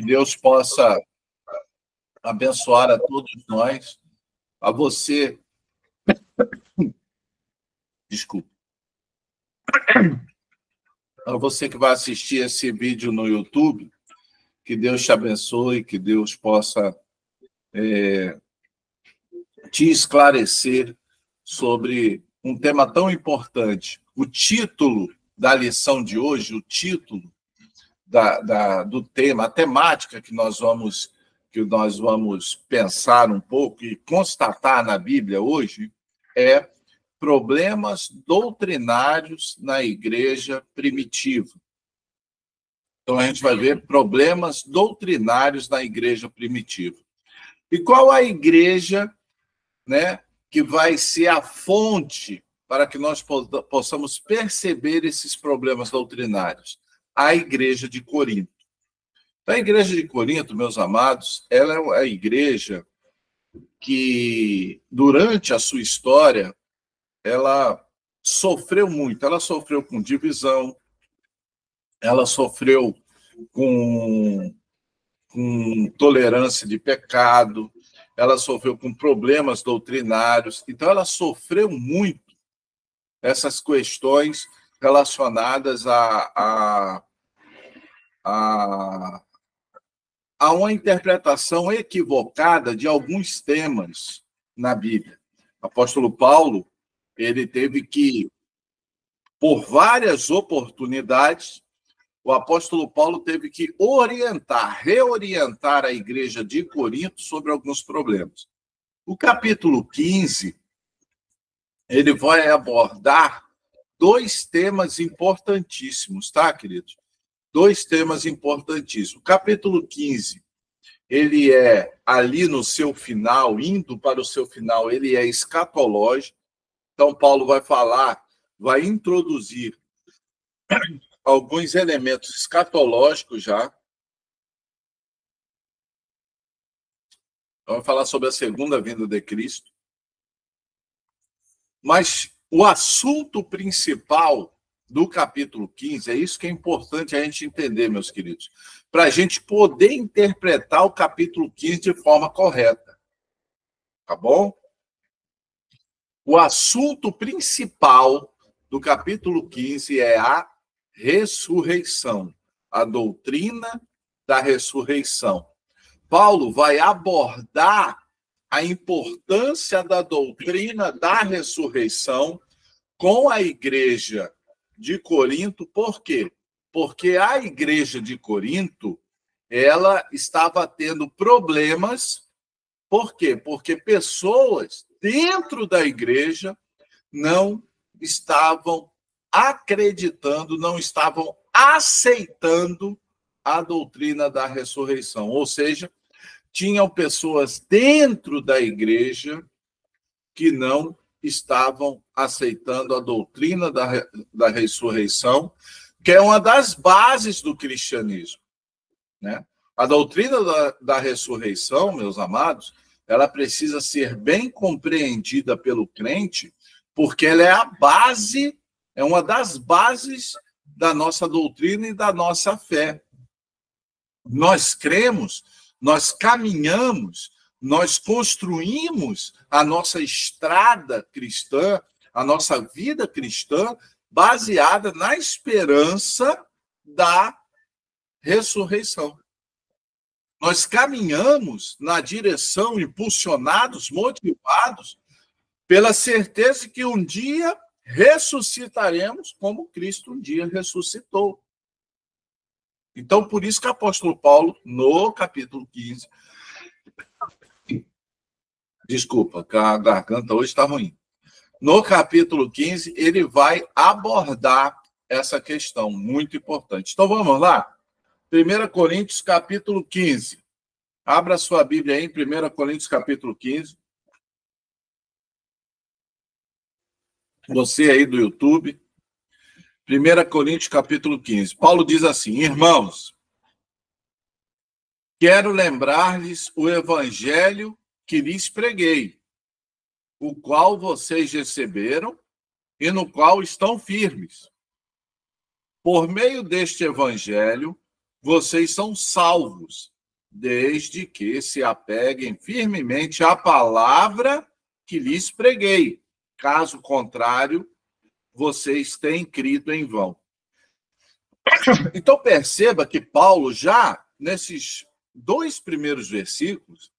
Deus possa abençoar a todos nós, a você, desculpa, a você que vai assistir esse vídeo no YouTube, que Deus te abençoe, que Deus possa te esclarecer sobre um tema tão importante. O título da lição de hoje, o título do tema, a temática que nós vamos pensar um pouco e constatar na Bíblia hoje é problemas doutrinários na igreja primitiva. Então, a gente vai ver problemas doutrinários na igreja primitiva. E qual a igreja, né, que vai ser a fonte para que nós possamos perceber esses problemas doutrinários? A igreja de Corinto. A igreja de Corinto, meus amados, ela é a igreja que, durante a sua história, ela sofreu muito. Ela sofreu com divisão, ela sofreu com tolerância de pecado, ela sofreu com problemas doutrinários. Então, ela sofreu muito essas questões relacionadas a uma interpretação equivocada de alguns temas na Bíblia. O apóstolo Paulo, ele teve que, por várias oportunidades, o apóstolo Paulo teve que reorientar a igreja de Corinto sobre alguns problemas. O capítulo 15, ele vai abordar dois temas importantíssimos, tá, queridos? Dois temas importantíssimos. O capítulo 15, ele é ali no seu final, indo para o seu final, ele é escatológico. Então, Paulo vai introduzir alguns elementos escatológicos já. Vamos falar sobre a segunda vinda de Cristo. Mas o assunto principal do capítulo 15, é isso que é importante a gente entender, meus queridos, para a gente poder interpretar o capítulo 15 de forma correta. Tá bom? O assunto principal do capítulo 15 é a ressurreição, a doutrina da ressurreição. Paulo vai abordar a importância da doutrina da ressurreição com a igreja de Corinto. Por quê? Porque a igreja de Corinto, ela estava tendo problemas. Por quê? Porque pessoas dentro da igreja não estavam acreditando, não estavam aceitando a doutrina da ressurreição. Ou seja, tinham pessoas dentro da igreja que não estavam aceitando a doutrina da ressurreição, que é uma das bases do cristianismo, né? A doutrina da ressurreição, meus amados, ela precisa ser bem compreendida pelo crente, porque ela é a base, é uma das bases da nossa doutrina e da nossa fé. Nós cremos, nós caminhamos, nós construímos a nossa estrada cristã, a nossa vida cristã, baseada na esperança da ressurreição. Nós caminhamos na direção, impulsionados, motivados, pela certeza que um dia ressuscitaremos como Cristo um dia ressuscitou. Então, por isso que o apóstolo Paulo, no capítulo 15... Desculpa, que a garganta hoje está ruim. No capítulo 15, ele vai abordar essa questão muito importante. Então, vamos lá? 1 Coríntios, capítulo 15. Abra sua Bíblia aí em 1 Coríntios, capítulo 15. Você aí do YouTube. 1 Coríntios, capítulo 15. Paulo diz assim: irmãos, quero lembrar-lhes o evangelho que lhes preguei, o qual vocês receberam e no qual estão firmes. Por meio deste evangelho, vocês são salvos, desde que se apeguem firmemente à palavra que lhes preguei. Caso contrário, vocês têm crido em vão. Então perceba que Paulo, já nesses 2 primeiros versículos,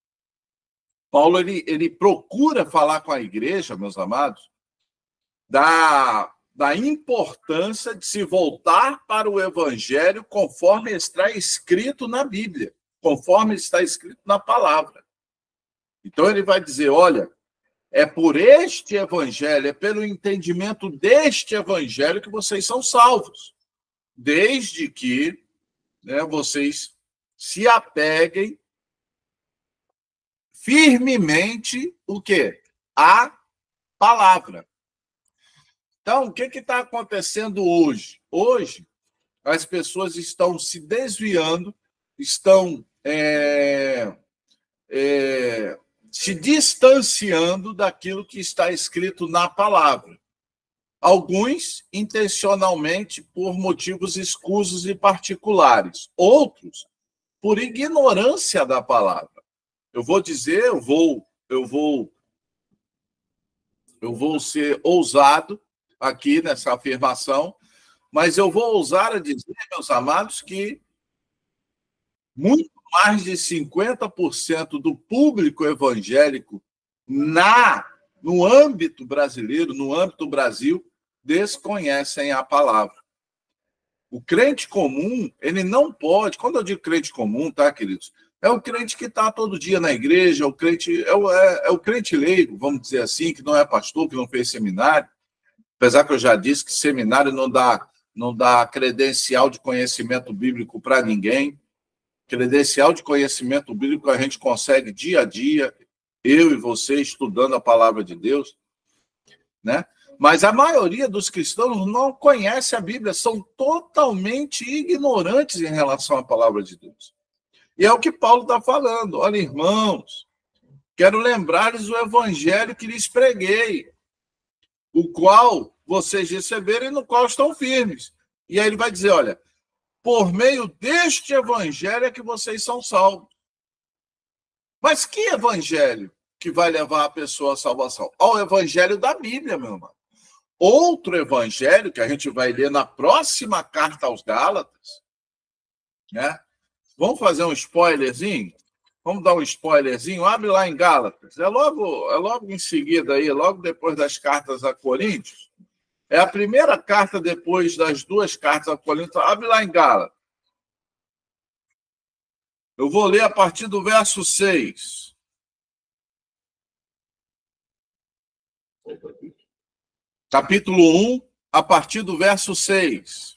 Paulo ele procura falar com a igreja, meus amados, da importância de se voltar para o evangelho conforme está escrito na Bíblia, conforme está escrito na palavra. Então ele vai dizer, olha, é por este evangelho, é pelo entendimento deste evangelho que vocês são salvos, desde que, né, vocês se apeguem firmemente o quê? A palavra. Então, o que está acontecendo hoje? Hoje, as pessoas estão se desviando, estão se distanciando daquilo que está escrito na palavra. Alguns, intencionalmente, por motivos escusos e particulares. Outros, por ignorância da palavra. Eu vou dizer, eu vou ser ousado aqui nessa afirmação, mas eu vou ousar a dizer, meus amados, que muito mais de 50% do público evangélico no âmbito brasileiro, no âmbito Brasil, desconhecem a palavra. O crente comum, ele não pode, quando eu digo crente comum, tá, queridos? É o crente que está todo dia na igreja, é o crente leigo, vamos dizer assim, que não é pastor, que não fez seminário, apesar que eu já disse que seminário não dá credencial de conhecimento bíblico para ninguém. Credencial de conhecimento bíblico a gente consegue dia a dia, eu e você estudando a palavra de Deus, né? Mas a maioria dos cristãos não conhece a Bíblia, são totalmente ignorantes em relação à palavra de Deus. E é o que Paulo está falando. Olha, irmãos, quero lembrar-lhes o evangelho que lhes preguei, o qual vocês receberam e no qual estão firmes. E aí ele vai dizer, olha, por meio deste evangelho é que vocês são salvos. Mas que evangelho que vai levar a pessoa à salvação? Ao evangelho da Bíblia, meu irmão. Outro evangelho que a gente vai ler na próxima carta aos Gálatas, né? Vamos fazer um spoilerzinho? Vamos dar um spoilerzinho? Abre lá em Gálatas. É logo em seguida, aí, logo depois das cartas a Coríntios. É a primeira carta depois das 2 cartas a Coríntios. Abre lá em Gálatas. Eu vou ler a partir do verso 6. Capítulo 1, a partir do verso 6.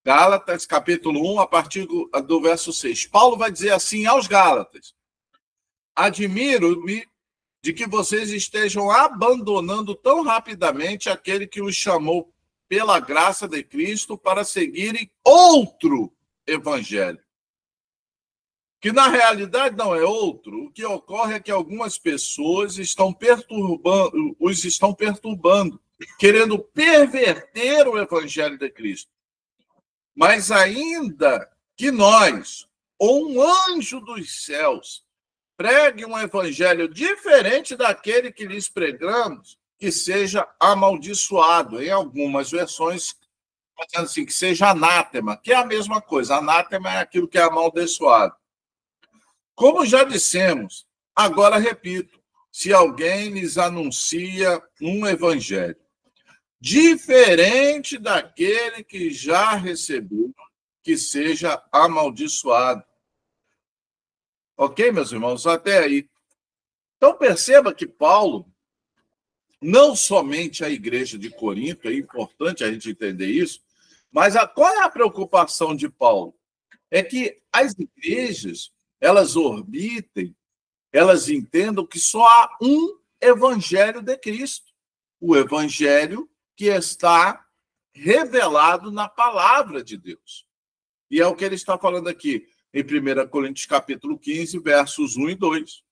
Gálatas, capítulo 1, a partir do verso 6. Paulo vai dizer assim aos Gálatas: admiro-me de que vocês estejam abandonando tão rapidamente aquele que os chamou pela graça de Cristo para seguirem outro evangelho. Que na realidade não é outro. O que ocorre é que algumas pessoas os estão perturbando, querendo perverter o evangelho de Cristo. Mas ainda que nós, ou um anjo dos céus, pregue um evangelho diferente daquele que lhes pregamos, que seja amaldiçoado. Em algumas versões, dizendo assim, que seja anátema, que é a mesma coisa. Anátema é aquilo que é amaldiçoado. Como já dissemos, agora repito, se alguém lhes anuncia um evangelho diferente daquele que já recebeu, que seja amaldiçoado. Ok, meus irmãos? Até aí. Então, perceba que Paulo, não somente a igreja de Corinto, é importante a gente entender isso, mas qual é a preocupação de Paulo? É que as igrejas, elas orbitem, elas entendam que só há um evangelho de Cristo. O evangelho que está revelado na palavra de Deus. E é o que ele está falando aqui, em 1 Coríntios capítulo 15, versos 1 e 2.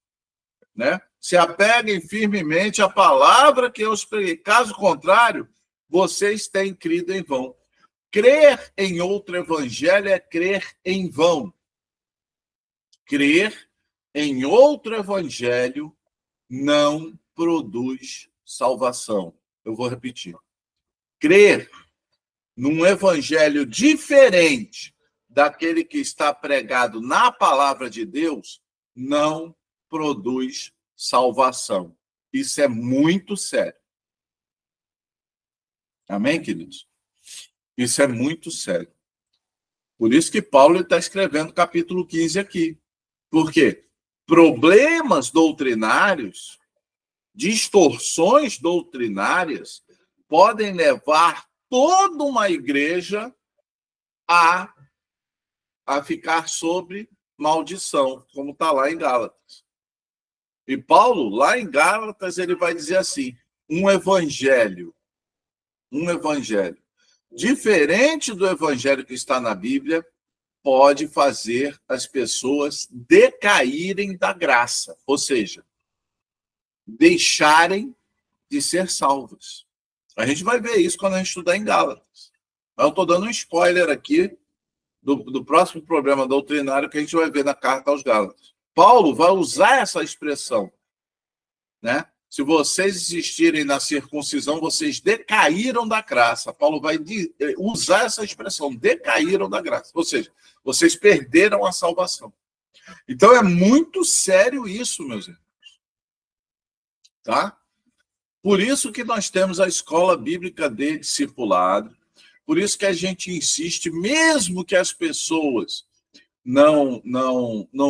Né? Se apeguem firmemente à palavra que eu os preguei. Caso contrário, vocês têm crido em vão. Crer em outro evangelho é crer em vão. crer em outro evangelho não produz salvação. Eu vou repetir. Crer num evangelho diferente daquele que está pregado na palavra de Deus não produz salvação. Isso é muito sério. Amém, queridos? Isso é muito sério. Por isso que Paulo está escrevendo capítulo 15 aqui. Por quê? Problemas doutrinários, distorções doutrinárias, podem levar toda uma igreja a ficar sob maldição, como está lá em Gálatas. E Paulo, lá em Gálatas, ele vai dizer assim, um evangelho diferente do evangelho que está na Bíblia pode fazer as pessoas decaírem da graça, ou seja, deixarem de ser salvas. A gente vai ver isso quando a gente estudar em Gálatas. Eu estou dando um spoiler aqui do próximo problema doutrinário que a gente vai ver na carta aos Gálatas. Paulo vai usar essa expressão, né? Se vocês existirem na circuncisão, vocês decaíram da graça. Paulo vai usar essa expressão, decaíram da graça. Ou seja, vocês perderam a salvação. Então é muito sério isso, meus irmãos. Tá? Por isso que nós temos a escola bíblica de discipulado. Por isso que a gente insiste, mesmo que as pessoas não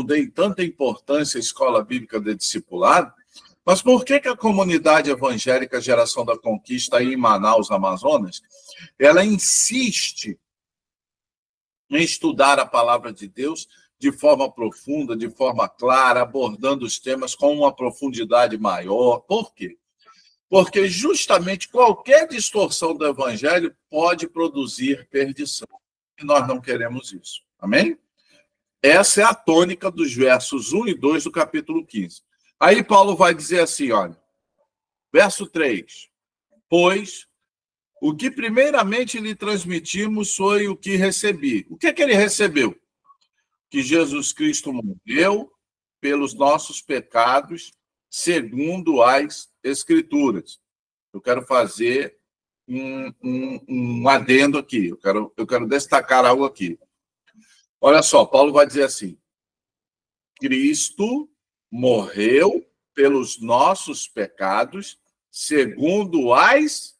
deem tanta importância à escola bíblica de discipulado. Mas por que a comunidade evangélica Geração da Conquista aí em Manaus, Amazonas, ela insiste em estudar a palavra de Deus de forma profunda, de forma clara, abordando os temas com uma profundidade maior? Por quê? Porque justamente qualquer distorção do evangelho pode produzir perdição. E nós não queremos isso. Amém? Essa é a tônica dos versos 1 e 2 do capítulo 15. Aí Paulo vai dizer assim, olha, verso 3. Pois o que primeiramente lhe transmitimos foi o que recebi. O que é que ele recebeu? Que Jesus Cristo morreu pelos nossos pecados, segundo as Escrituras. Eu quero fazer um adendo aqui. Eu quero destacar algo aqui. Olha só, Paulo vai dizer assim, Cristo morreu pelos nossos pecados, segundo as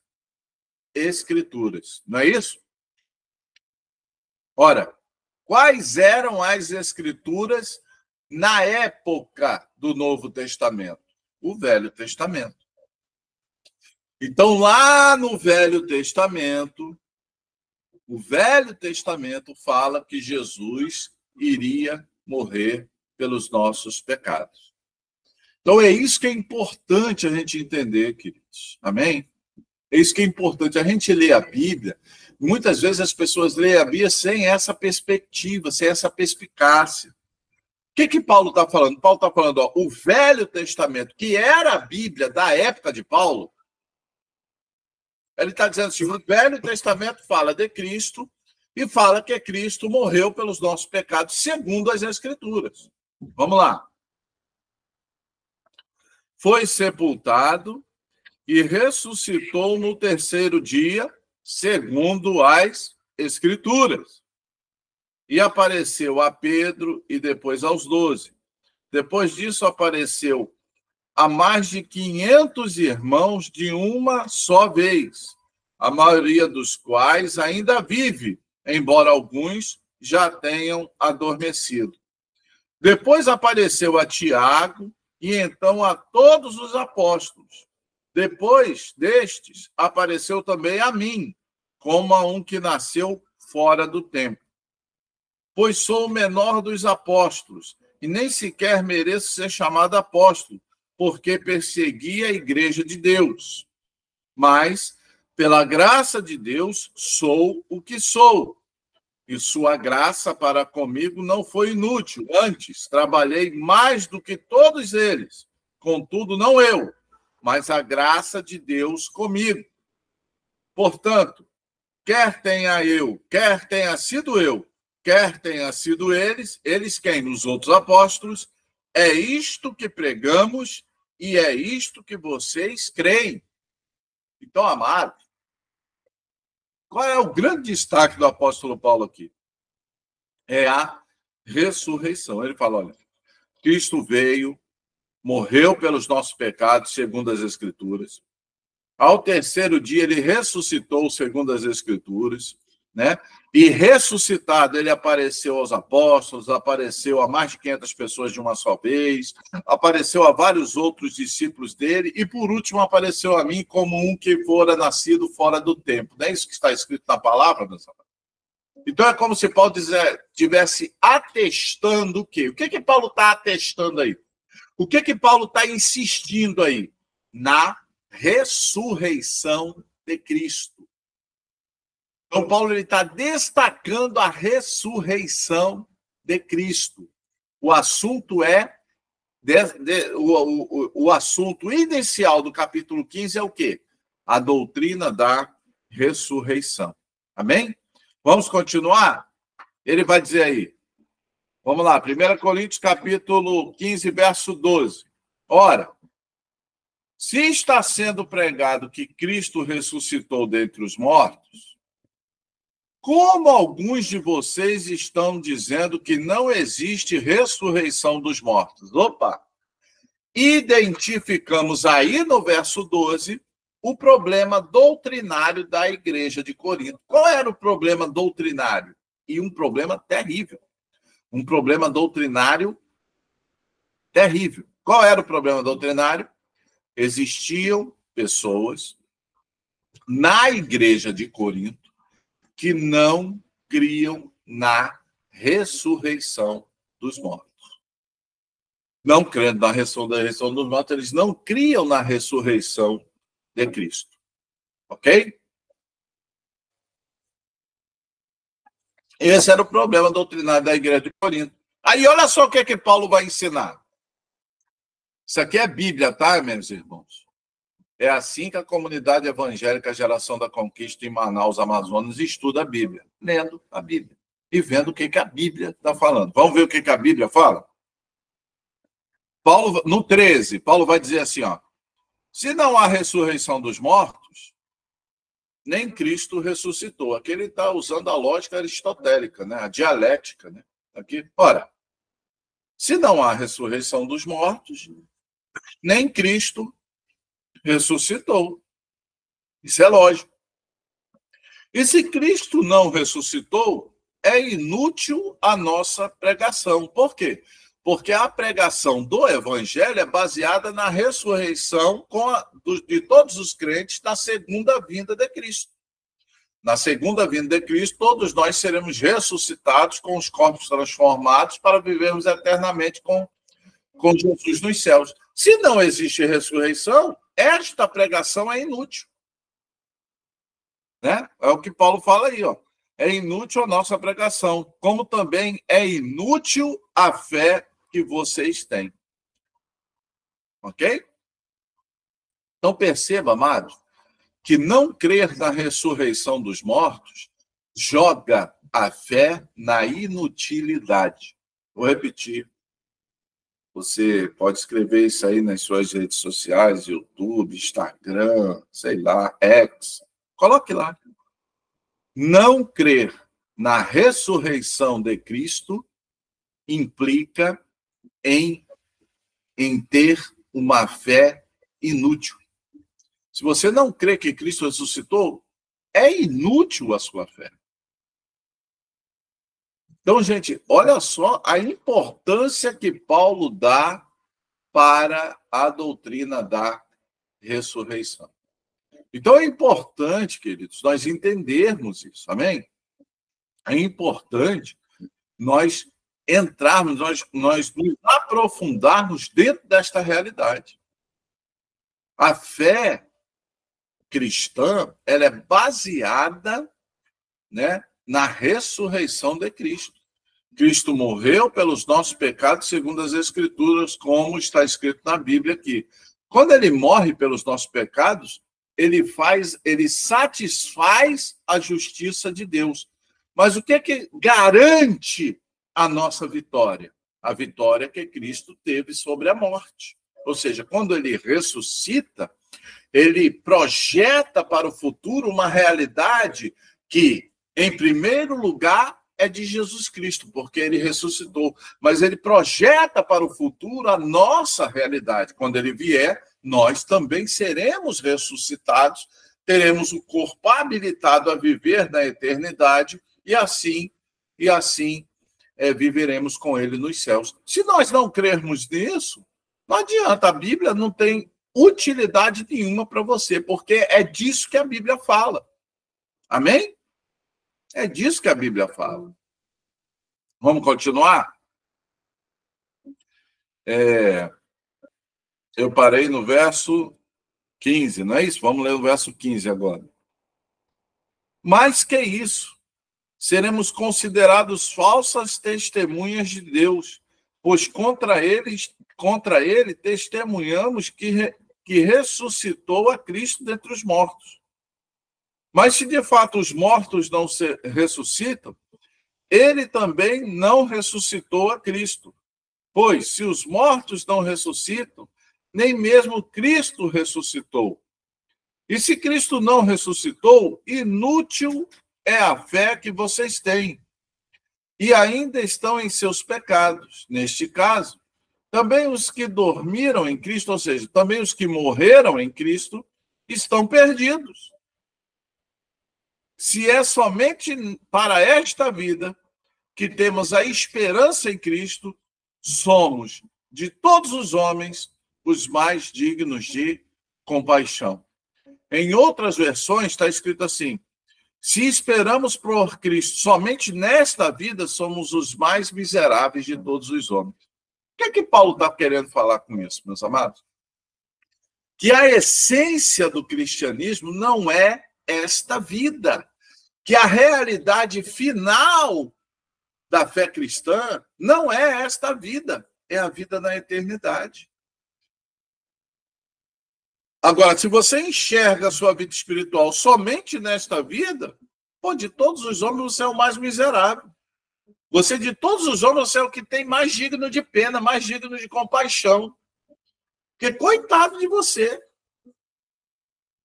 Escrituras. Não é isso? Ora, quais eram as Escrituras na época do Novo Testamento? O Velho Testamento. Então, lá no Velho Testamento, o Velho Testamento fala que Jesus iria morrer pelos nossos pecados. Então, é isso que é importante a gente entender, queridos. Amém? É isso que é importante. A gente lê a Bíblia, muitas vezes as pessoas leem a Bíblia sem essa perspectiva, sem essa perspicácia. O que Paulo está falando? Paulo está falando, ó, o Velho Testamento, que era a Bíblia da época de Paulo, ele está dizendo assim, o Velho Testamento fala de Cristo e fala que Cristo morreu pelos nossos pecados, segundo as Escrituras. Vamos lá. Foi sepultado e ressuscitou no terceiro dia, segundo as Escrituras. E apareceu a Pedro e depois aos 12. Depois disso apareceu a mais de 500 irmãos de uma só vez, a maioria dos quais ainda vive, embora alguns já tenham adormecido. Depois apareceu a Tiago e então a todos os apóstolos. Depois destes, apareceu também a mim, como a um que nasceu fora do tempo. Pois sou o menor dos apóstolos, e nem sequer mereço ser chamado apóstolo, porque persegui a igreja de Deus. Mas, pela graça de Deus, sou o que sou. E sua graça para comigo não foi inútil. Antes, trabalhei mais do que todos eles. Contudo, não eu, mas a graça de Deus comigo. Portanto, quer tenha sido eu, quer tenha sido eles quem? Os outros apóstolos, é isto que pregamos e é isto que vocês creem. Então, amado, qual é o grande destaque do apóstolo Paulo aqui? É a ressurreição. Ele fala, olha, Cristo veio, morreu pelos nossos pecados, segundo as Escrituras. Ao terceiro dia, ele ressuscitou, segundo as Escrituras, né? E ressuscitado, ele apareceu aos apóstolos, apareceu a mais de 500 pessoas de uma só vez, apareceu a vários outros discípulos dele, e por último apareceu a mim como um que fora nascido fora do tempo. Não é isso que está escrito na palavra, meus amados? Então é como se Paulo estivesse atestando o quê? O que Paulo está atestando aí? O que Paulo está insistindo aí? Na ressurreição de Cristo. Então, Paulo está destacando a ressurreição de Cristo. O assunto é... o assunto inicial do capítulo 15 é o quê? A doutrina da ressurreição. Amém? Vamos continuar? Ele vai dizer aí. Vamos lá, 1 Coríntios capítulo 15, verso 12. Ora, se está sendo pregado que Cristo ressuscitou dentre os mortos, como alguns de vocês estão dizendo que não existe ressurreição dos mortos? Opa! Identificamos aí no verso 12 o problema doutrinário da igreja de Corinto. Qual era o problema doutrinário? E um problema terrível. Um problema doutrinário terrível. Qual era o problema doutrinário? Existiam pessoas na igreja de Corinto que não criam na ressurreição dos mortos. Não crendo na ressurreição dos mortos, eles não criam na ressurreição de Cristo. Ok? Esse era o problema doutrinário da igreja de Corinto. Aí olha só o que Paulo vai ensinar. Isso aqui é Bíblia, tá, meus irmãos? É assim que a comunidade evangélica Geração da Conquista em Manaus, Amazonas, estuda a Bíblia. Lendo a Bíblia. E vendo o que a Bíblia está falando. Vamos ver o que a Bíblia fala? Paulo, no 13, Paulo vai dizer assim, ó. Se não há ressurreição dos mortos, nem Cristo ressuscitou. Aqui ele está usando a lógica aristotélica, né? A dialética, né? Aqui, ora, se não há ressurreição dos mortos, nem Cristo ressuscitou. Isso é lógico. E se Cristo não ressuscitou, é inútil a nossa pregação. Por quê? Porque a pregação do Evangelho é baseada na ressurreição de todos os crentes na segunda vinda de Cristo. Na segunda vinda de Cristo, todos nós seremos ressuscitados com os corpos transformados para vivermos eternamente com Jesus nos céus. Se não existe ressurreição, esta pregação é inútil. Né? É o que Paulo fala aí, ó. É inútil a nossa pregação, como também é inútil a fé que vocês têm. Ok? Então perceba, amados, que não crer na ressurreição dos mortos joga a fé na inutilidade. Vou repetir. Você pode escrever isso aí nas suas redes sociais, YouTube, Instagram, sei lá, X. Coloque lá. Não crer na ressurreição de Cristo implica em ter uma fé inútil. Se você não crê que Cristo ressuscitou, é inútil a sua fé. Então, gente, olha só a importância que Paulo dá para a doutrina da ressurreição. Então, é importante, queridos, nós entendermos isso, amém? É importante nós entrarmos, nós nos aprofundarmos dentro desta realidade. A fé cristã, ela é baseada, né, na ressurreição de Cristo. Cristo morreu pelos nossos pecados, segundo as Escrituras, como está escrito na Bíblia aqui. Quando ele morre pelos nossos pecados, ele satisfaz a justiça de Deus. Mas o que é que garante a nossa vitória? A vitória que Cristo teve sobre a morte. Ou seja, quando ele ressuscita, ele projeta para o futuro uma realidade que, em primeiro lugar, é de Jesus Cristo, porque ele ressuscitou. Mas ele projeta para o futuro a nossa realidade. Quando ele vier, nós também seremos ressuscitados, teremos o corpo habilitado a viver na eternidade e assim viveremos com ele nos céus. Se nós não crermos nisso, não adianta, a Bíblia não tem utilidade nenhuma para você, porque é disso que a Bíblia fala. Amém? É disso que a Bíblia fala. Vamos continuar? Eu parei no verso 15, não é isso? Vamos ler o verso 15 agora. Mais que isso, seremos considerados falsas testemunhas de Deus, pois contra ele testemunhamos que ressuscitou a Cristo dentre os mortos. Mas se de fato os mortos não se ressuscitam, ele também não ressuscitou a Cristo. Pois se os mortos não ressuscitam, nem mesmo Cristo ressuscitou. E se Cristo não ressuscitou, inútil é a fé que vocês têm. E ainda estão em seus pecados. Neste caso, também os que dormiram em Cristo, ou seja, também os que morreram em Cristo, estão perdidos. Se é somente para esta vida que temos a esperança em Cristo, somos, de todos os homens, os mais dignos de compaixão. Em outras versões está escrito assim: se esperamos por Cristo somente nesta vida, somos os mais miseráveis de todos os homens. O que é que Paulo está querendo falar com isso, meus amados? Que a essência do cristianismo não é esta vida. Que a realidade final da fé cristã não é esta vida, é a vida na eternidade. Agora, se você enxerga a sua vida espiritual somente nesta vida, de todos os homens você é o mais miserável. Você, de todos os homens, você é o que tem mais digno de pena, mais digno de compaixão. Porque coitado de você.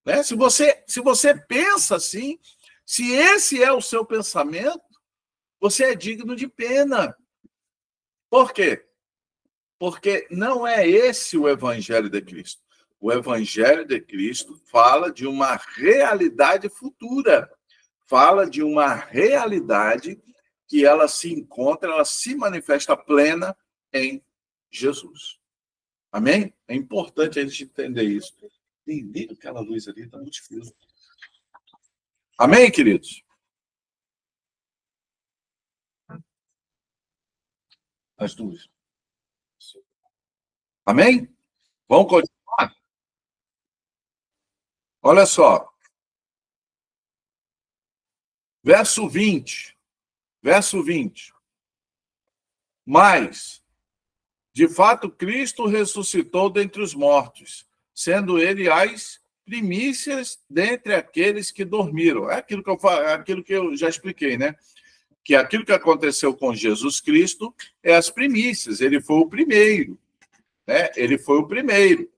Né? Se você pensa assim, se esse é o seu pensamento, você é digno de pena. Por quê? Porque não é esse o Evangelho de Cristo. O Evangelho de Cristo fala de uma realidade futura. Fala de uma realidade que ela se encontra, ela se manifesta plena em Jesus. Amém? É importante a gente entender isso. Liga aquela luz ali, está muito difícil. Amém, queridos? As duas. Amém? Vamos continuar? Olha só. Verso 20. Verso 20. Mas, de fato, Cristo ressuscitou dentre os mortos, sendo ele as primícias dentre aqueles que dormiram. É aquilo que eu já expliquei, né? Que aquilo que aconteceu com Jesus Cristo é as primícias. Ele foi o primeiro. Né? Ele foi o primeiro.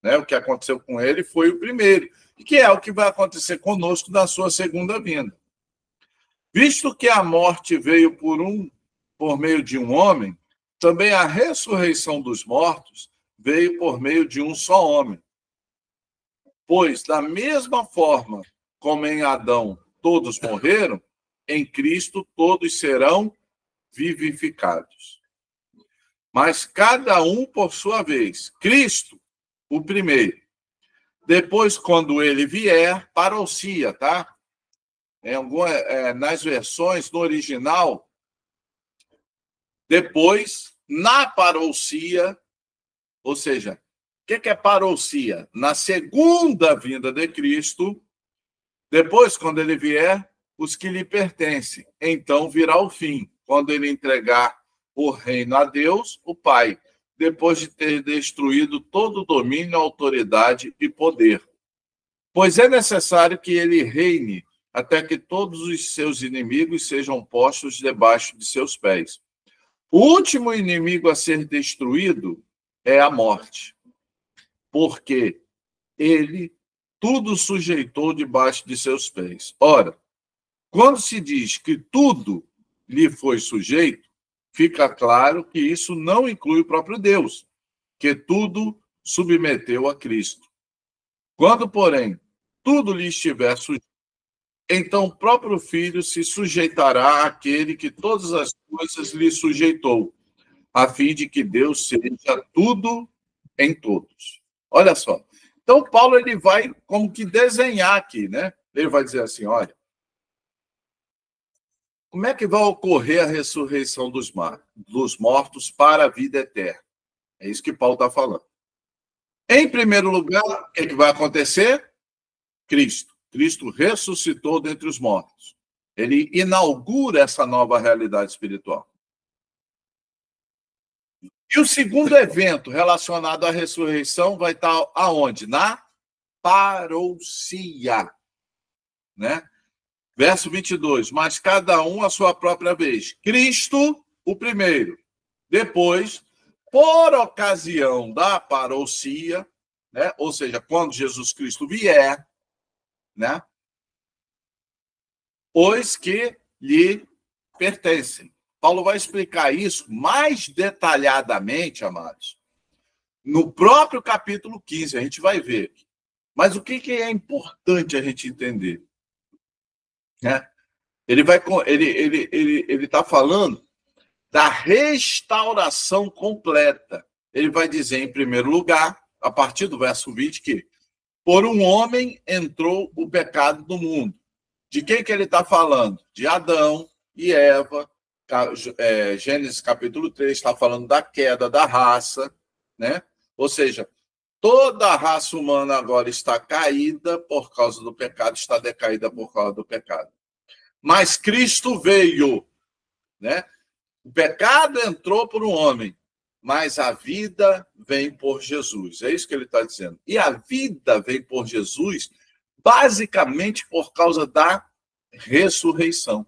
Né? O que aconteceu com ele foi o primeiro. E que é o que vai acontecer conosco na sua segunda vinda. Visto que a morte veio por meio de um homem, também a ressurreição dos mortos veio por meio de um só homem. Pois, da mesma forma como em Adão todos morreram, em Cristo todos serão vivificados. Mas cada um por sua vez. Cristo, o primeiro. Depois, quando ele vier, parousia, tá? Nas versões, no original, depois, na parousia, ou seja, o que é parousia? Na segunda vinda de Cristo, depois, quando ele vier, os que lhe pertencem. Então virá o fim, quando ele entregar o reino a Deus, o Pai, depois de ter destruído todo o domínio, autoridade e poder. Pois é necessário que ele reine até que todos os seus inimigos sejam postos debaixo de seus pés. O último inimigo a ser destruído é a morte, porque ele tudo sujeitou debaixo de seus pés. Ora, quando se diz que tudo lhe foi sujeito, fica claro que isso não inclui o próprio Deus, que tudo submeteu a Cristo. Quando, porém, tudo lhe estiver sujeito, então o próprio Filho se sujeitará àquele que todas as coisas lhe sujeitou, a fim de que Deus seja tudo em todos. Olha só. Então, Paulo ele vai como que desenhar aqui, né? Ele vai dizer assim, olha, como é que vai ocorrer a ressurreição dos mortos para a vida eterna? É isso que Paulo está falando. Em primeiro lugar, o que vai acontecer? Cristo. Cristo ressuscitou dentre os mortos. Ele inaugura essa nova realidade espiritual. E o segundo evento relacionado à ressurreição vai estar aonde? Na parousia, né? Verso 22, mas cada um a sua própria vez. Cristo, o primeiro. Depois, por ocasião da parousia, né? Ou seja, quando Jesus Cristo vier, né? Os que lhe pertencem. Paulo vai explicar isso mais detalhadamente, amados, no próprio capítulo 15, a gente vai ver. Mas o que é importante a gente entender? Né? Ele está falando da restauração completa. Ele vai dizer, em primeiro lugar, a partir do verso 20, que por um homem entrou o pecado no mundo. De quem que ele está falando? De Adão e Eva. Gênesis capítulo 3 está falando da queda da raça, né? Ou seja, toda a raça humana agora está caída por causa do pecado, está decaída por causa do pecado. Mas Cristo veio, né? O pecado entrou por um homem, mas a vida vem por Jesus. É isso que ele está dizendo. E a vida vem por Jesus, basicamente por causa da ressurreição.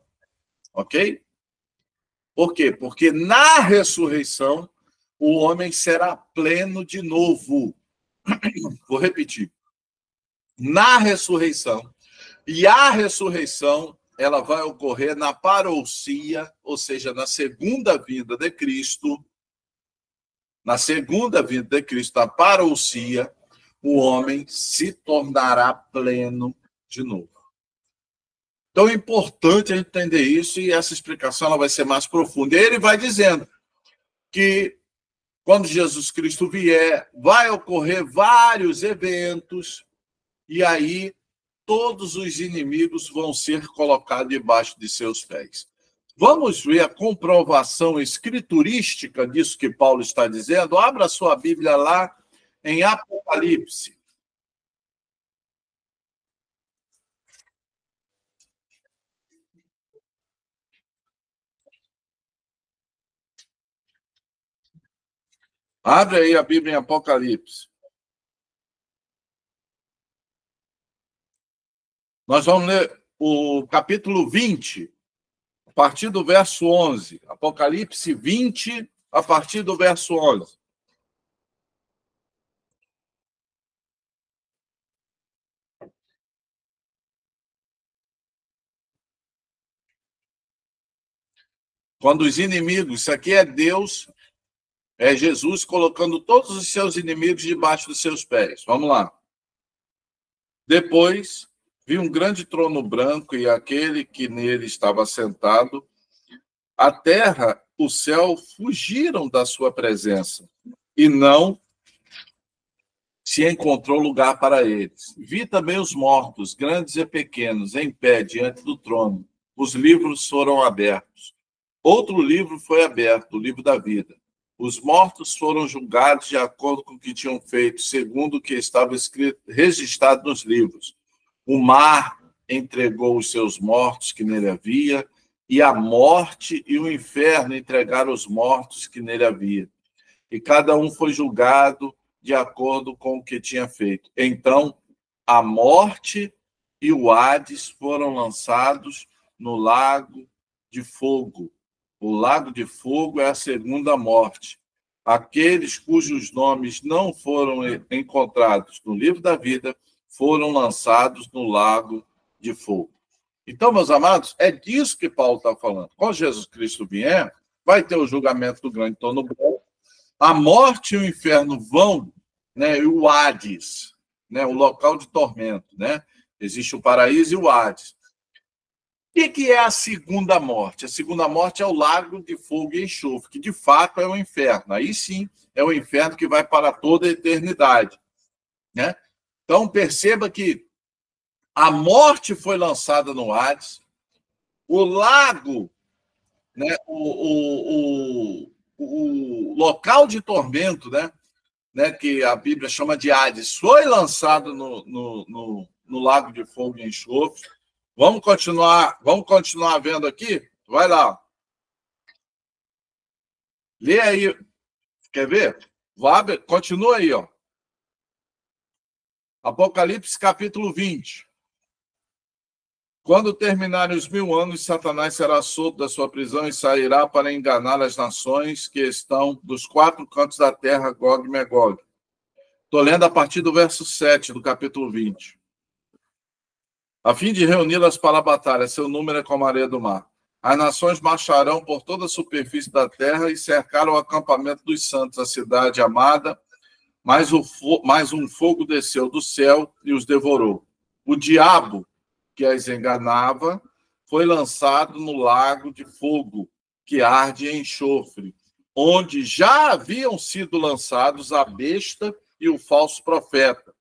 Ok? Por quê? Porque na ressurreição o homem será pleno de novo. Vou repetir. Na ressurreição. E a ressurreição, ela vai ocorrer na parousia, ou seja, na segunda vinda de Cristo. Na segunda vinda de Cristo, na parousia, o homem se tornará pleno de novo. Então é importante a gente entender isso e essa explicação ela vai ser mais profunda. E ele vai dizendo que quando Jesus Cristo vier, vai ocorrer vários eventos e aí todos os inimigos vão ser colocados debaixo de seus pés. Vamos ver a comprovação escriturística disso que Paulo está dizendo? Abra sua Bíblia lá em Apocalipse. Abre aí a Bíblia em Apocalipse. Nós vamos ler o capítulo 20, a partir do verso 11. Apocalipse 20, a partir do verso 11. Quando os inimigos, isso aqui é Deus, é Jesus colocando todos os seus inimigos debaixo dos seus pés. Vamos lá. Depois, vi um grande trono branco e aquele que nele estava sentado. A terra, o céu fugiram da sua presença e não se encontrou lugar para eles. Vi também os mortos, grandes e pequenos, em pé diante do trono. Os livros foram abertos. Outro livro foi aberto, o livro da vida. Os mortos foram julgados de acordo com o que tinham feito, segundo o que estava escrito, registrado nos livros. O mar entregou os seus mortos que nele havia, e a morte e o inferno entregaram os mortos que nele havia. E cada um foi julgado de acordo com o que tinha feito. Então, a morte e o Hades foram lançados no lago de fogo. O lago de fogo é a segunda morte. Aqueles cujos nomes não foram encontrados no livro da vida foram lançados no lago de fogo. Então, meus amados, é disso que Paulo está falando. Quando Jesus Cristo vier, vai ter o julgamento do grande trono branco. A morte e o inferno vão, né, e o Hades, né, o local de tormento, né? Existe o paraíso e o Hades. O que é a segunda morte? A segunda morte é o lago de fogo e enxofre, que de fato é o inferno. Aí sim, é o inferno que vai para toda a eternidade, né? Então, perceba que a morte foi lançada no Hades, o lago, né, o local de tormento, né, que a Bíblia chama de Hades, foi lançado no lago de fogo e enxofre. Vamos continuar vendo aqui? Vai lá. Lê aí. Quer ver? Continua aí, ó. Apocalipse, capítulo 20. Quando terminarem os 1000 anos, Satanás será solto da sua prisão e sairá para enganar as nações que estão dos 4 cantos da terra, Gog e Magog. Estou lendo a partir do verso 7 do capítulo 20. A fim de reuni-las para a batalha, seu número é como a areia do mar. As nações marcharão por toda a superfície da terra e cercaram o acampamento dos santos, a cidade amada, mas um fogo desceu do céu e os devorou. O diabo, que as enganava, foi lançado no lago de fogo, que arde em enxofre, onde já haviam sido lançados a besta e o falso profeta.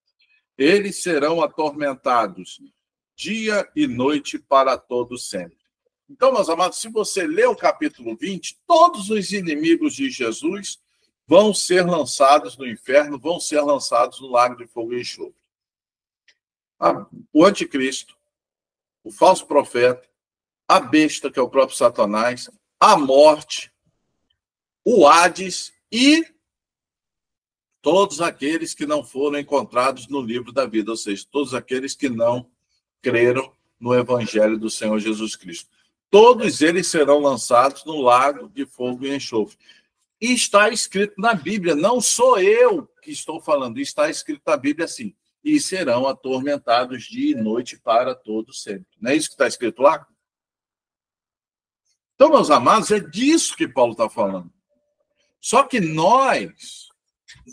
Eles serão atormentados dia e noite para todo sempre. Então, meus amados, se você ler o capítulo 20, todos os inimigos de Jesus vão ser lançados no inferno, vão ser lançados no lago de fogo e enxofre. O anticristo, o falso profeta, a besta, que é o próprio Satanás, a morte, o Hades e todos aqueles que não foram encontrados no livro da vida, ou seja, todos aqueles que não creram no evangelho do Senhor Jesus Cristo. Todos eles serão lançados no lago de fogo e enxofre. E está escrito na Bíblia, não sou eu que estou falando, está escrito na Bíblia assim, e serão atormentados dia e noite para todo sempre. Não é isso que está escrito lá? Então, meus amados, é disso que Paulo está falando. Só que nós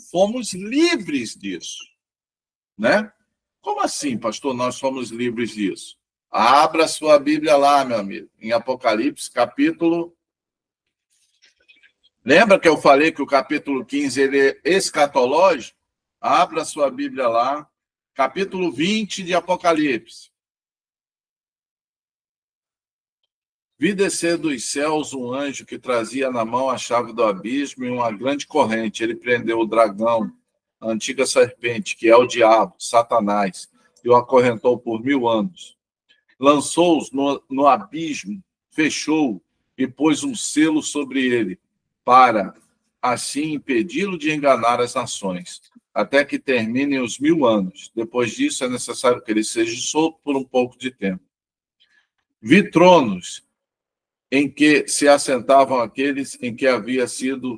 fomos livres disso, né? Como assim, pastor, nós somos livres disso? Abra sua Bíblia lá, meu amigo, em Apocalipse, capítulo... Lembra que eu falei que o capítulo 15 ele é escatológico? Abra sua Bíblia lá, capítulo 20 de Apocalipse. Vi descer dos céus um anjo que trazia na mão a chave do abismo e uma grande corrente. Ele prendeu o dragão, a antiga serpente, que é o diabo, Satanás, e o acorrentou por 1000 anos. Lançou-os no abismo, fechou-o e pôs um selo sobre ele, para, assim, impedi-lo de enganar as nações, até que terminem os 1000 anos. Depois disso, é necessário que ele seja solto por um pouco de tempo. Vi tronos em que se assentavam aqueles em que havia sido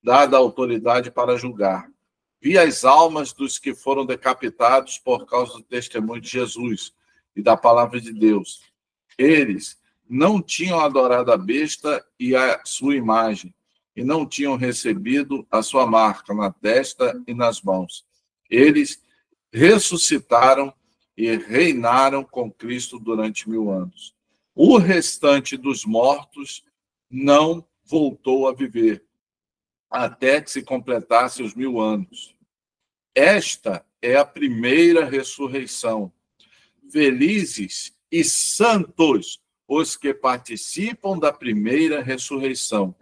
dada a autoridade para julgar. Vi as almas dos que foram decapitados por causa do testemunho de Jesus e da palavra de Deus. Eles não tinham adorado a besta e a sua imagem, e não tinham recebido a sua marca na testa e nas mãos. Eles ressuscitaram e reinaram com Cristo durante 1000 anos. O restante dos mortos não voltou a viver, até que se completasse os 1000 anos. Esta é a primeira ressurreição. Felizes e santos os que participam da primeira ressurreição.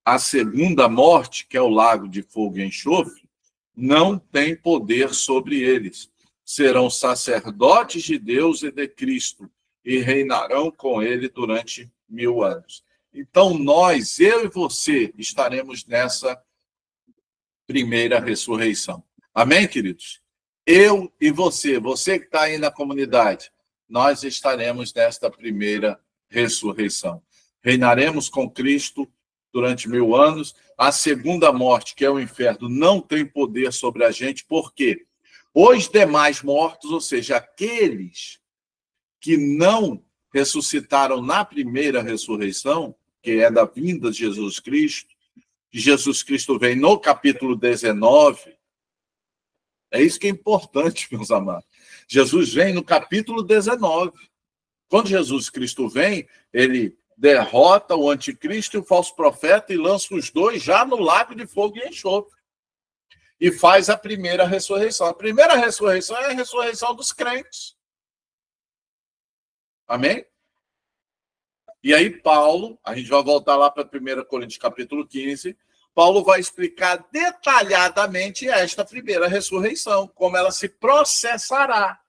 A segunda morte, que é o lago de fogo e enxofre, não tem poder sobre eles. Serão sacerdotes de Deus e de Cristo, e reinarão com ele durante 1000 anos. Então, nós, eu e você, estaremos nessa primeira ressurreição. Amém, queridos? Eu e você que está aí na comunidade, nós estaremos nesta primeira ressurreição. Reinaremos com Cristo durante 1000 anos. A segunda morte, que é o inferno, não tem poder sobre a gente. Por quê? Os demais mortos, ou seja, aqueles que não ressuscitaram na primeira ressurreição, que é da vinda de Jesus Cristo, que Jesus Cristo vem no capítulo 19. É isso que é importante, meus amados. Jesus vem no capítulo 19. Quando Jesus Cristo vem, ele derrota o anticristo e o falso profeta e lança os dois já no lago de fogo e enxofre. E faz a primeira ressurreição. A primeira ressurreição é a ressurreição dos crentes. Amém? E aí Paulo, a gente vai voltar lá para 1 Coríntios capítulo 15, Paulo vai explicar detalhadamente esta primeira ressurreição, como ela se processará.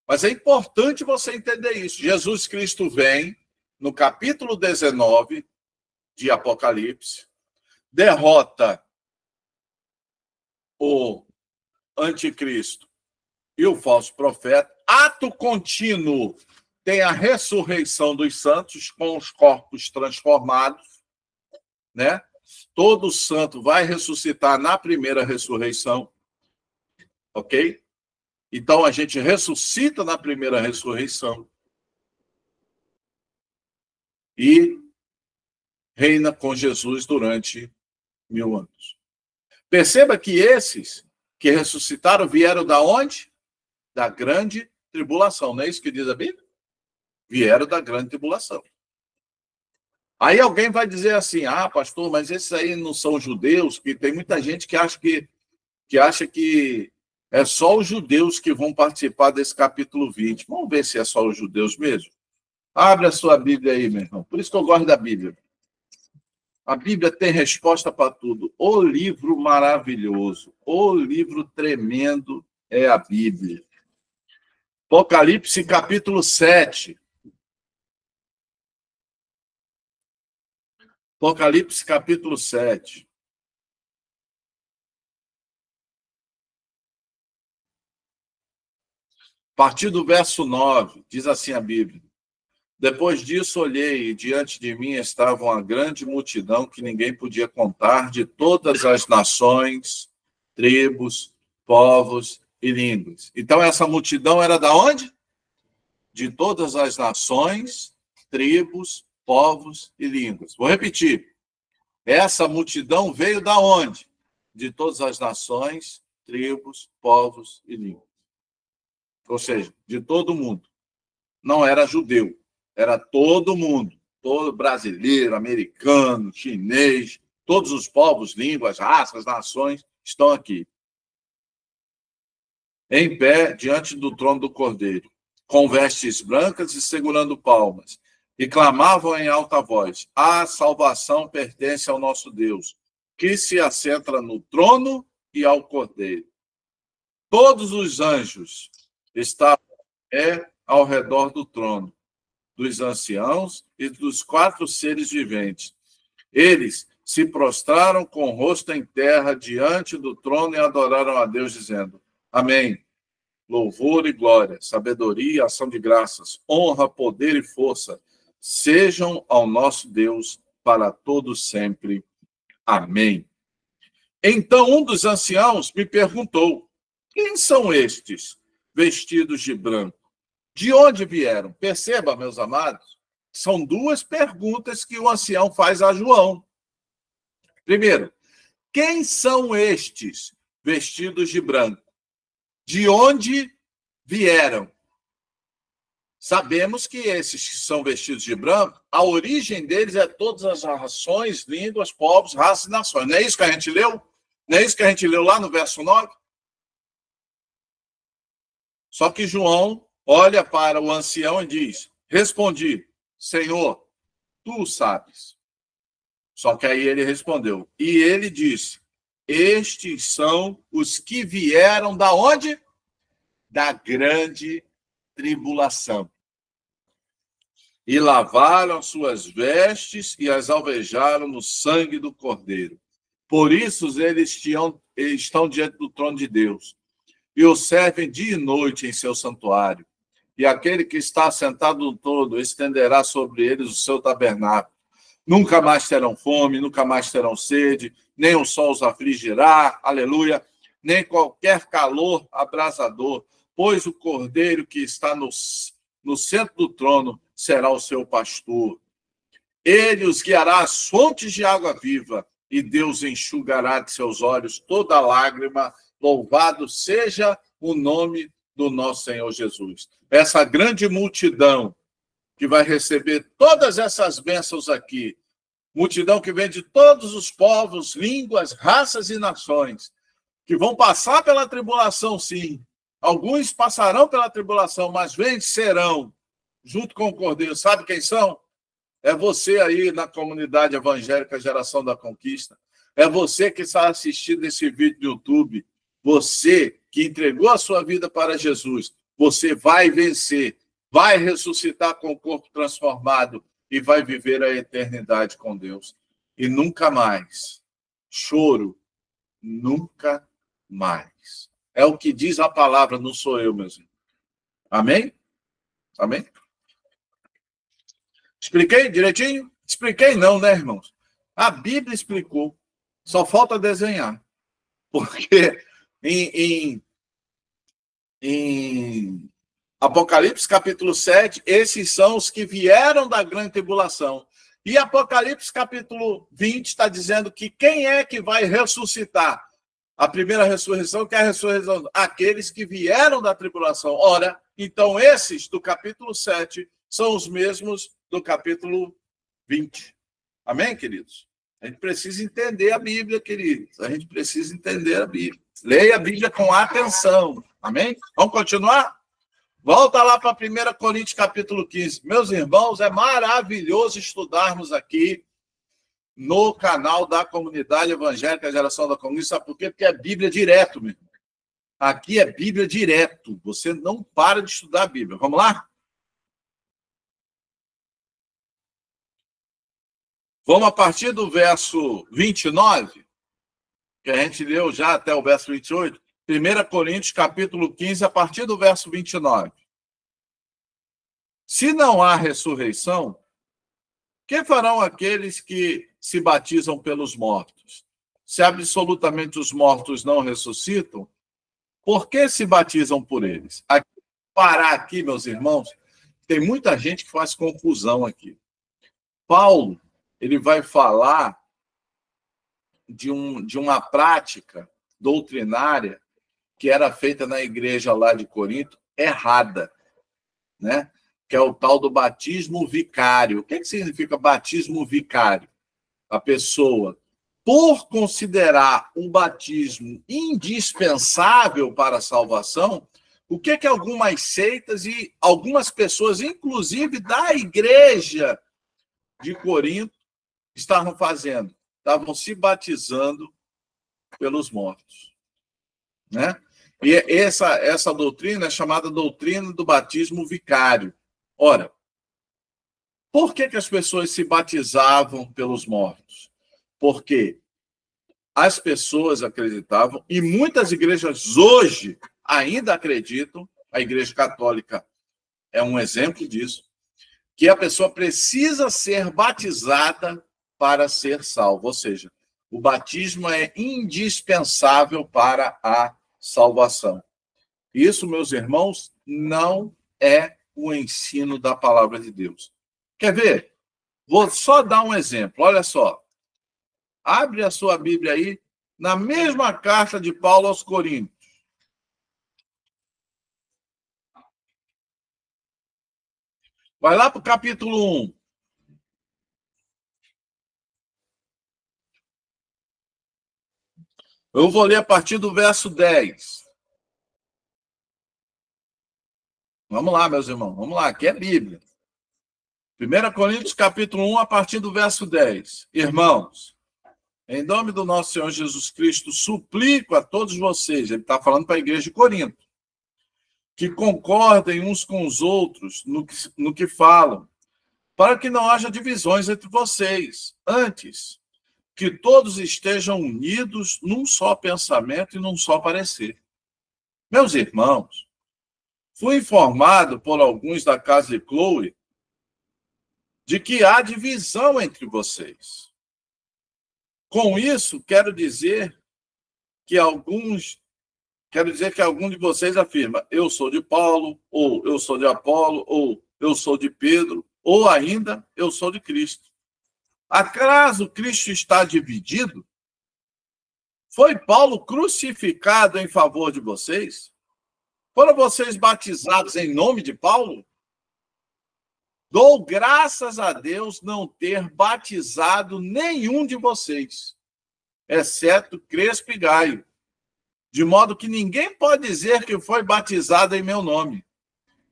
Mas é importante você entender isso. Jesus Cristo vem no capítulo 19 de Apocalipse, derrota o anticristo e o falso profeta. Ato contínuo tem a ressurreição dos santos com os corpos transformados, né? Todo santo vai ressuscitar na primeira ressurreição, ok? Então a gente ressuscita na primeira ressurreição e reina com Jesus durante 1000 anos. Perceba que esses que ressuscitaram vieram da onde? Da grande tribulação. Não é isso que diz a Bíblia? Vieram da grande tribulação. Aí alguém vai dizer assim, pastor, mas esses aí não são judeus? Que tem muita gente que acha que é só os judeus que vão participar desse capítulo 20. Vamos ver se é só os judeus mesmo? Abre a sua Bíblia aí, meu irmão. Por isso que eu gosto da Bíblia. A Bíblia tem resposta para tudo. O livro maravilhoso, o livro tremendo é a Bíblia. Apocalipse capítulo 7. Apocalipse capítulo 7. A partir do verso 9, diz assim a Bíblia. Depois disso olhei e diante de mim estava uma grande multidão que ninguém podia contar, de todas as nações, tribos, povos e línguas. Então essa multidão era da onde? De todas as nações, tribos, povos e línguas. Vou repetir. Essa multidão veio da onde? De todas as nações, tribos, povos e línguas. Ou seja, de todo mundo. Não era judeu, era todo mundo. Todo brasileiro, americano, chinês, todos os povos, línguas, raças, nações estão aqui. Em pé, diante do trono do Cordeiro, com vestes brancas e segurando palmas. E clamavam em alta voz, a salvação pertence ao nosso Deus, que se assenta no trono e ao Cordeiro. Todos os anjos estavam ao redor do trono, dos anciãos e dos 4 seres viventes. Eles se prostraram com o rosto em terra diante do trono e adoraram a Deus, dizendo, amém. Louvor e glória, sabedoria, ação de graças, honra, poder e força, sejam ao nosso Deus para todos sempre. Amém. Então um dos anciãos me perguntou, quem são estes vestidos de branco? De onde vieram? Perceba, meus amados, são 2 perguntas que o ancião faz a João. Primeiro, quem são estes vestidos de branco? De onde vieram? Sabemos que esses que são vestidos de branco, a origem deles é todas as nações, línguas, povos, raças e nações. Não é isso que a gente leu? Não é isso que a gente leu lá no verso 9? Só que João olha para o ancião e diz, respondi, Senhor, tu sabes. Só que aí ele respondeu, e ele disse, estes são os que vieram da onde? Da grande tribulação. E lavaram suas vestes e as alvejaram no sangue do Cordeiro. Por isso eles estão diante do trono de Deus e o servem dia e noite em seu santuário. e aquele que está sentado no todo estenderá sobre eles o seu tabernáculo. Nunca mais terão fome, nunca mais terão sede, nem o sol os afligirá, aleluia, nem qualquer calor abrasador, pois o cordeiro que está no centro do trono será o seu pastor. Ele os guiará às fontes de água viva, e Deus enxugará de seus olhos toda lágrima. Louvado seja o nome do nosso Senhor Jesus. Essa grande multidão que vai receber todas essas bênçãos aqui, multidão que vem de todos os povos, línguas, raças e nações, que vão passar pela tribulação, sim. Alguns passarão pela tribulação, mas vencerão junto com o Cordeiro. Sabe quem são? É você aí na comunidade evangélica Geração da Conquista. É você que está assistindo esse vídeo do YouTube. Você que entregou a sua vida para Jesus. Você vai vencer, vai ressuscitar com o corpo transformado e vai viver a eternidade com Deus. E nunca mais. Choro, nunca mais. É o que diz a palavra, não sou eu, meus irmãos. Amém? Amém? Expliquei direitinho? Expliquei não, né, irmãos? A Bíblia explicou. Só falta desenhar. Porque em Apocalipse capítulo 7, esses são os que vieram da grande tribulação. E Apocalipse capítulo 20 está dizendo que quem é que vai ressuscitar? A primeira ressurreição, que é a ressurreição aqueles que vieram da tribulação. Ora, então esses do capítulo 7 são os mesmos do capítulo 20. Amém, queridos? A gente precisa entender a Bíblia, queridos. A gente precisa entender a Bíblia. Leia a Bíblia com atenção. Amém? Vamos continuar? Volta lá para 1 Coríntios capítulo 15. Meus irmãos, é maravilhoso estudarmos aqui no canal da Comunidade Evangélica Geração da Conquista. Sabe por quê? Porque é Bíblia direto, meu irmão. Aqui é Bíblia direto. Você não para de estudar a Bíblia. Vamos lá? Vamos a partir do verso 29, que a gente leu já até o verso 28. 1 Coríntios capítulo 15, a partir do verso 29. Se não há ressurreição, que farão aqueles que se batizam pelos mortos? Se absolutamente os mortos não ressuscitam, por que se batizam por eles? Parar aqui, meus irmãos, tem muita gente que faz confusão aqui. Paulo, ele vai falar de uma prática doutrinária que era feita na igreja lá de Corinto, errada, né? Que é o tal do batismo vicário. O que significa batismo vicário? A pessoa, por considerar o batismo indispensável para a salvação, o que algumas seitas e algumas pessoas, inclusive da igreja de Corinto, estavam fazendo? Estavam se batizando pelos mortos, né? E essa doutrina é chamada doutrina do batismo vicário. Ora, por que as pessoas se batizavam pelos mortos? Porque as pessoas acreditavam, e muitas igrejas hoje ainda acreditam, a Igreja Católica é um exemplo disso, que a pessoa precisa ser batizada para ser salvo. Ou seja, o batismo é indispensável para a salvação. Isso, meus irmãos, não é o ensino da palavra de Deus. Quer ver? Vou só dar um exemplo. Olha só. Abre a sua Bíblia aí, na mesma carta de Paulo aos Coríntios. Vai lá para o capítulo 1. Eu vou ler a partir do verso 10. Vamos lá, meus irmãos. Vamos lá, aqui é Bíblia. 1 Coríntios, capítulo 1, a partir do verso 10. Irmãos, em nome do nosso Senhor Jesus Cristo, suplico a todos vocês, ele está falando para a igreja de Corinto, que concordem uns com os outros no que falam, para que não haja divisões entre vocês. Antes, que todos estejam unidos num só pensamento e num só parecer. Meus irmãos, Fui informado por alguns da casa de Chloe de que há divisão entre vocês. Com isso, quero dizer que algum de vocês afirma: eu sou de Paulo, ou eu sou de Apolo, ou eu sou de Pedro, ou ainda eu sou de Cristo. Acaso Cristo está dividido? Foi Paulo crucificado em favor de vocês? Foram vocês batizados em nome de Paulo? Dou graças a Deus não ter batizado nenhum de vocês, exceto Crespo e Gaio, de modo que ninguém pode dizer que foi batizado em meu nome.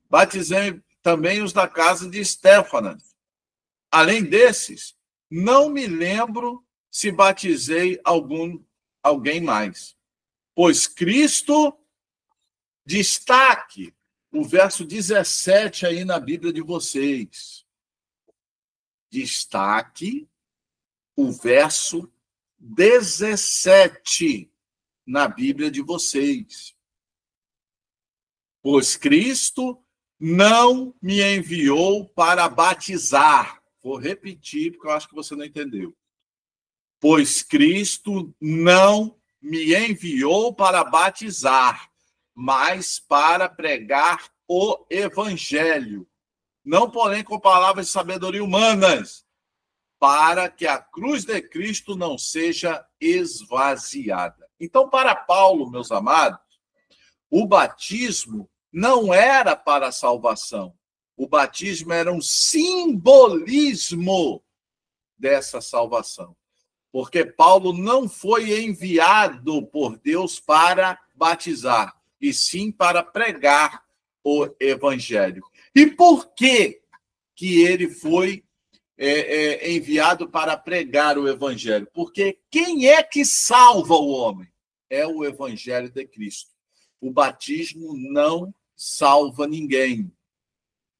Batizei também os da casa de Estéfanas. Além desses, não me lembro se batizei alguém mais. Pois Cristo, destaque o verso 17 aí na Bíblia de vocês. Destaque o verso 17 na Bíblia de vocês. Pois Cristo não me enviou para batizar. Vou repetir, porque eu acho que você não entendeu. Pois Cristo não me enviou para batizar, mas para pregar o evangelho. Não, porém, com palavras de sabedoria humanas, para que a cruz de Cristo não seja esvaziada. Então, para Paulo, meus amados, o batismo não era para a salvação. O batismo era um simbolismo dessa salvação. Porque Paulo não foi enviado por Deus para batizar, e sim para pregar o evangelho. E por que ele foi enviado para pregar o evangelho? Porque quem é que salva o homem? É o evangelho de Cristo. O batismo não salva ninguém.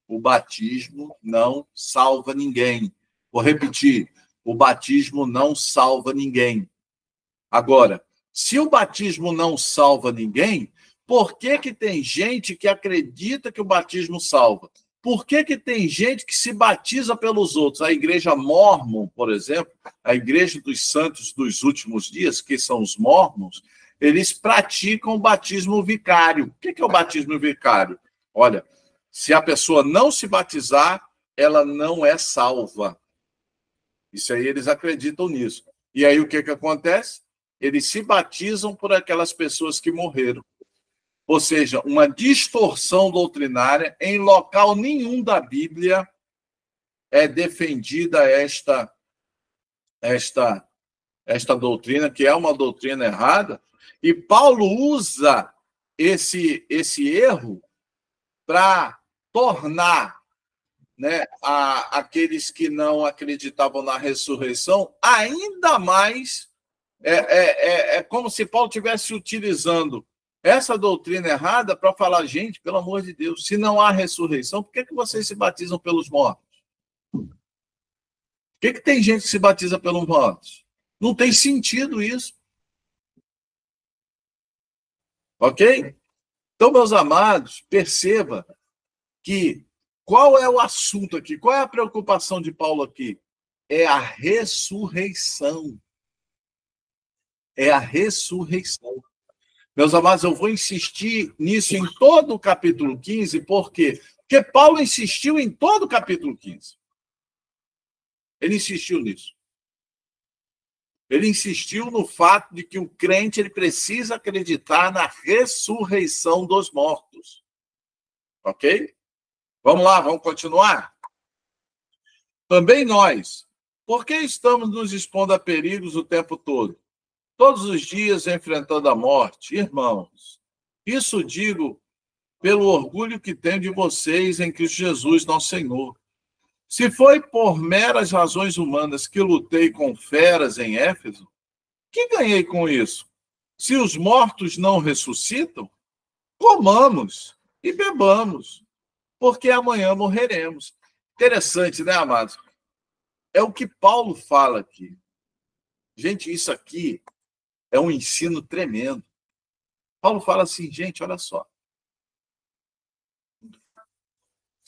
O batismo não salva ninguém. Vou repetir. O batismo não salva ninguém. Agora, se o batismo não salva ninguém, por que tem gente que acredita que o batismo salva? Por que tem gente que se batiza pelos outros? A igreja Mórmon, por exemplo, a igreja dos santos dos últimos dias, que são os Mórmons, eles praticam o batismo vicário. O que é o batismo vicário? Olha, se a pessoa não se batizar, ela não é salva. Isso aí, eles acreditam nisso. E aí, o que acontece? Eles se batizam por aquelas pessoas que morreram. Ou seja, uma distorção doutrinária. Em local nenhum da Bíblia é defendida esta doutrina, que é uma doutrina errada. E Paulo usa esse erro para tornar, né, aqueles que não acreditavam na ressurreição ainda mais. É como se Paulo estivesse utilizando essa doutrina errada para falar: gente, pelo amor de Deus, se não há ressurreição, por que vocês se batizam pelos mortos? Por que tem gente que se batiza pelos mortos? Não tem sentido isso. Ok? Então, meus amados, perceba que qual é o assunto aqui? Qual é a preocupação de Paulo aqui? É a ressurreição. É a ressurreição. Meus amados, eu vou insistir nisso em todo o capítulo 15, por quê? Porque Paulo insistiu em todo o capítulo 15. Ele insistiu nisso. Ele insistiu no fato de que o crente ele precisa acreditar na ressurreição dos mortos. Ok? Vamos lá, vamos continuar? Também nós, por que estamos nos expondo a perigos o tempo todo? Todos os dias enfrentando a morte, irmãos. Isso digo pelo orgulho que tenho de vocês em Cristo Jesus, nosso Senhor. Se foi por meras razões humanas que lutei com feras em Éfeso, que ganhei com isso? Se os mortos não ressuscitam, comamos e bebamos, porque amanhã morreremos. Interessante, né, amados? É o que Paulo fala aqui. Gente, isso aqui é um ensino tremendo. Paulo fala assim, gente, olha só.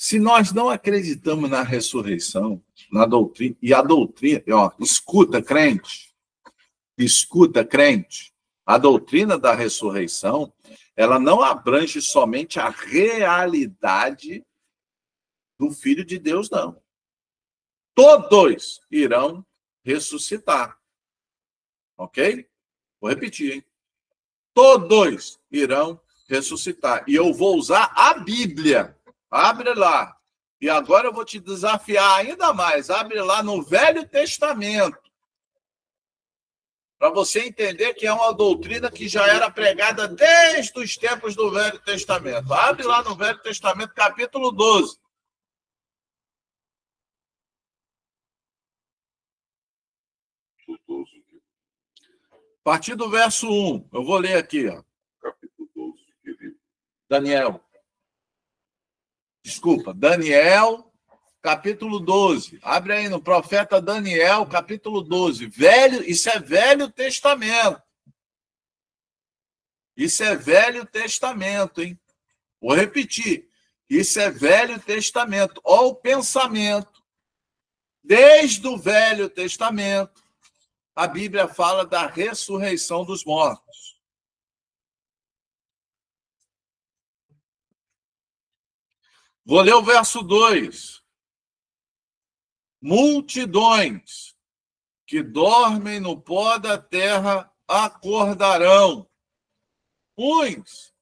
Se nós não acreditamos na ressurreição, na doutrina, e a doutrina, ó, escuta, crente, a doutrina da ressurreição, ela não abrange somente a realidade do Filho de Deus, não. Todos irão ressuscitar. Ok? Vou repetir, hein? Todos irão ressuscitar. E eu vou usar a Bíblia. Abre lá. E agora eu vou te desafiar ainda mais. Abre lá no Velho Testamento. Para você entender que é uma doutrina que já era pregada desde os tempos do Velho Testamento. Abre lá no Velho Testamento, capítulo 12. A partir do verso 1. Eu vou ler aqui, ó. Capítulo 12. Daniel. Desculpa, Daniel, capítulo 12. Abre aí no profeta Daniel, capítulo 12. Isso é Velho Testamento. Isso é Velho Testamento, hein? Vou repetir. Isso é Velho Testamento. Olha o pensamento. Desde o Velho Testamento, a Bíblia fala da ressurreição dos mortos. Vou ler o verso 2. Multidões que dormem no pó da terra acordarão, uns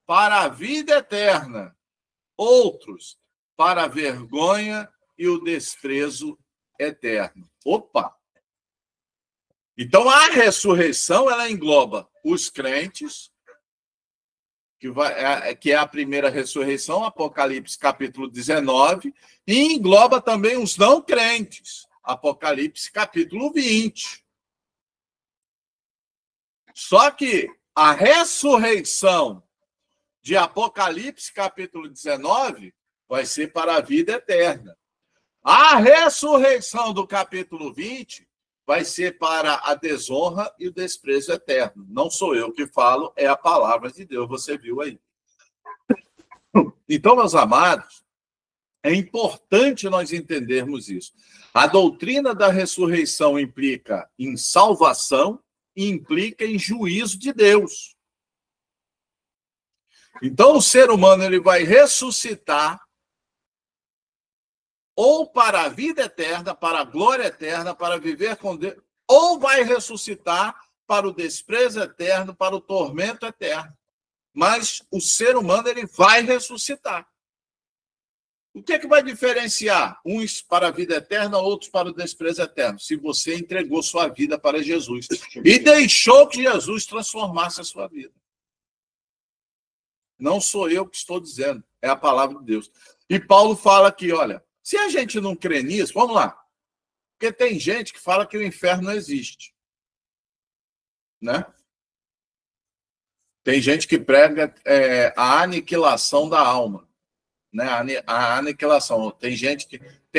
para a vida eterna, outros para a vergonha e o desprezo eterno. Opa! Então, a ressurreição, ela engloba os crentes, que é a primeira ressurreição, Apocalipse capítulo 19, e engloba também os não crentes, Apocalipse capítulo 20. Só que a ressurreição de Apocalipse capítulo 19 vai ser para a vida eterna. A ressurreição do capítulo 20 vai ser para a desonra e o desprezo eterno. Não sou eu que falo, é a palavra de Deus, você viu aí. Então, meus amados, é importante nós entendermos isso. A doutrina da ressurreição implica em salvação e implica em juízo de Deus. Então, o ser humano ele vai ressuscitar ou para a vida eterna, para a glória eterna, para viver com Deus, ou vai ressuscitar para o desprezo eterno, para o tormento eterno. Mas o ser humano ele vai ressuscitar. O que é que vai diferenciar? Uns para a vida eterna, outros para o desprezo eterno. Se você entregou sua vida para Jesus e deixou que Jesus transformasse a sua vida. Não sou eu que estou dizendo, é a palavra de Deus. E Paulo fala aqui, olha, se a gente não crê nisso, vamos lá. Porque tem gente que fala que o inferno não existe. Né? Tem gente que prega a aniquilação da alma. Né? A aniquilação. Tem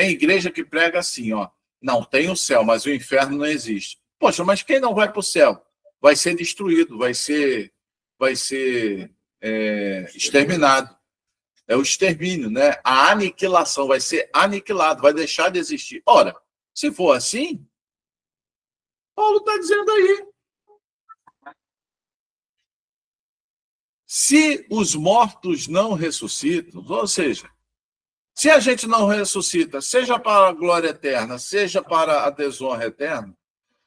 igreja que prega assim, ó. Não, tem o céu, mas o inferno não existe. Poxa, mas quem não vai para o céu? Vai ser destruído, vai ser exterminado. É o extermínio, né? A aniquilação vai ser aniquilado, vai deixar de existir. Ora, se for assim, Paulo está dizendo aí. Se os mortos não ressuscitam, ou seja, se a gente não ressuscita, seja para a glória eterna, seja para a desonra eterna,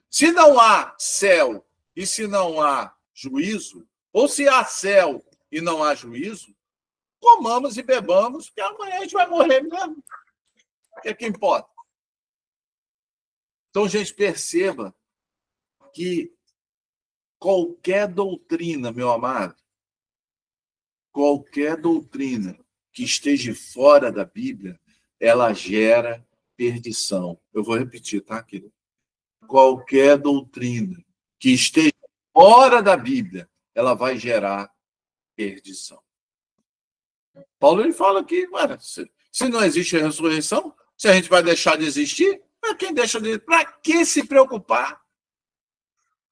se não há céu e se não há juízo, ou se há céu e não há juízo, comamos e bebamos, porque amanhã a gente vai morrer mesmo. O que é que importa? Então, gente, perceba que qualquer doutrina, meu amado, qualquer doutrina que esteja fora da Bíblia, ela gera perdição. Eu vou repetir, tá, querido? Qualquer doutrina que esteja fora da Bíblia, ela vai gerar perdição. Paulo ele fala que, se não existe a ressurreição, se a gente vai deixar de existir, para quem deixa de existir? Para que se preocupar?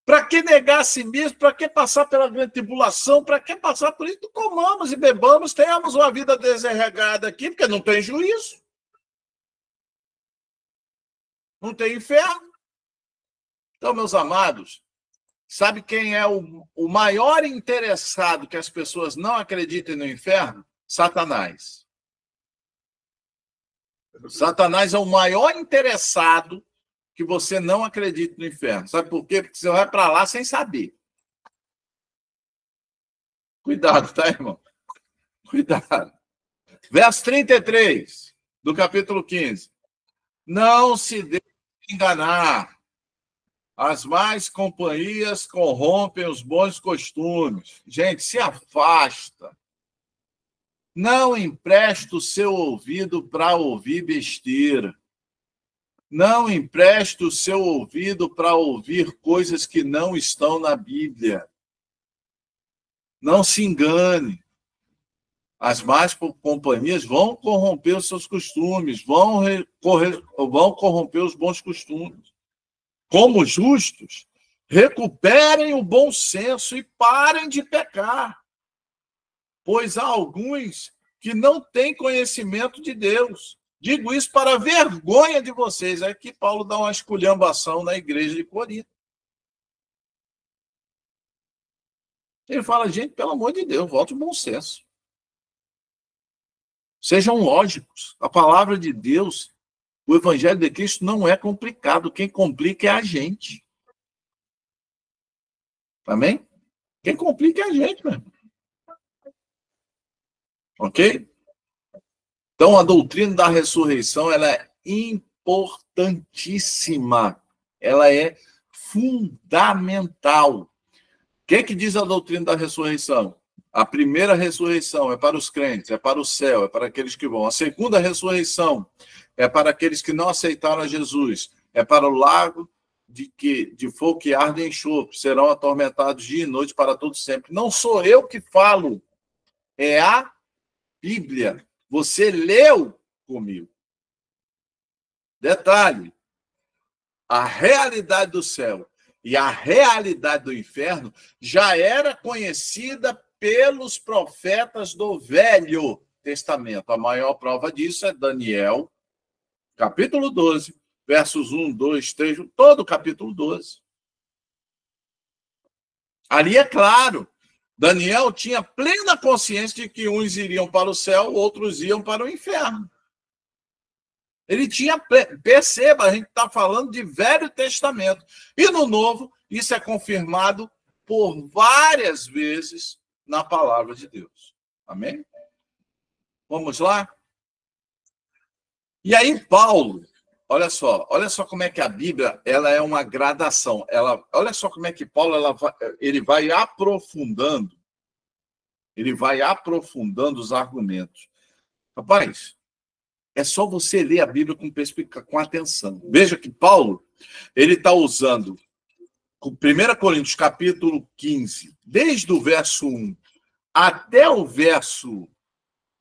Para que negar a si mesmo? Para que passar pela grande tribulação? Para que passar por isso? Comamos e bebamos, tenhamos uma vida desregada aqui, porque não tem juízo. Não tem inferno. Então, meus amados, sabe quem é o maior interessado que as pessoas não acreditem no inferno? Satanás. Satanás é o maior interessado que você não acredite no inferno. Sabe por quê? Porque você vai para lá sem saber. Cuidado, tá, irmão? Cuidado. Verso 33 do capítulo 15. Não se deixe enganar. As más companhias corrompem os bons costumes. Gente, se afasta. Não empresta o seu ouvido para ouvir besteira. Não empreste o seu ouvido para ouvir coisas que não estão na Bíblia. Não se engane. As más companhias vão corromper os seus costumes, vão corromper os bons costumes. Como justos, recuperem o bom senso e parem de pecar, pois há alguns que não têm conhecimento de Deus. Digo isso para a vergonha de vocês. É que Paulo dá uma esculhambação na igreja de Corinto. Ele fala, gente, pelo amor de Deus, volte o bom senso. Sejam lógicos. A palavra de Deus, o Evangelho de Cristo não é complicado. Quem complica é a gente. Amém? Quem complica é a gente, mesmo. Ok? Então, a doutrina da ressurreição, ela é importantíssima. Ela é fundamental. O que diz a doutrina da ressurreição? A primeira ressurreição é para os crentes, é para o céu, é para aqueles que vão. A segunda ressurreição é para aqueles que não aceitaram a Jesus, é para o lago de fogo que arde em enxofre, serão atormentados dia e noite para todo sempre. Não sou eu que falo, é a Bíblia. Você leu comigo. Detalhe, a realidade do céu e a realidade do inferno já era conhecida pelos profetas do Velho Testamento. A maior prova disso é Daniel, capítulo 12, versos 1, 2, 3, todo o capítulo 12. Ali é claro, Daniel tinha plena consciência de que uns iriam para o céu, outros iam para o inferno. Ele tinha, perceba, a gente está falando de Velho Testamento. E no Novo, isso é confirmado por várias vezes na palavra de Deus. Amém? Vamos lá? E aí, Paulo, olha só como é que a Bíblia ela é uma gradação. Olha só como é que Paulo ele vai aprofundando. Ele vai aprofundando os argumentos. Rapaz, é só você ler a Bíblia com atenção. Veja que Paulo, ele está usando 1 Coríntios, capítulo 15, desde o verso 1 até o verso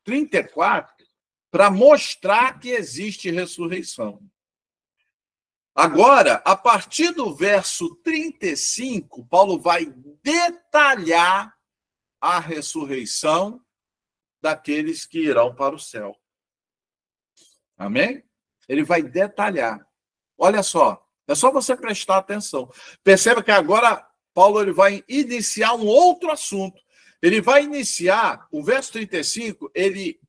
34, para mostrar que existe ressurreição. Agora, a partir do verso 35, Paulo vai detalhar a ressurreição daqueles que irão para o céu. Amém? Ele vai detalhar. Olha só, é só você prestar atenção. Perceba que agora Paulo ele vai iniciar um outro assunto. Ele vai iniciar, o verso 35,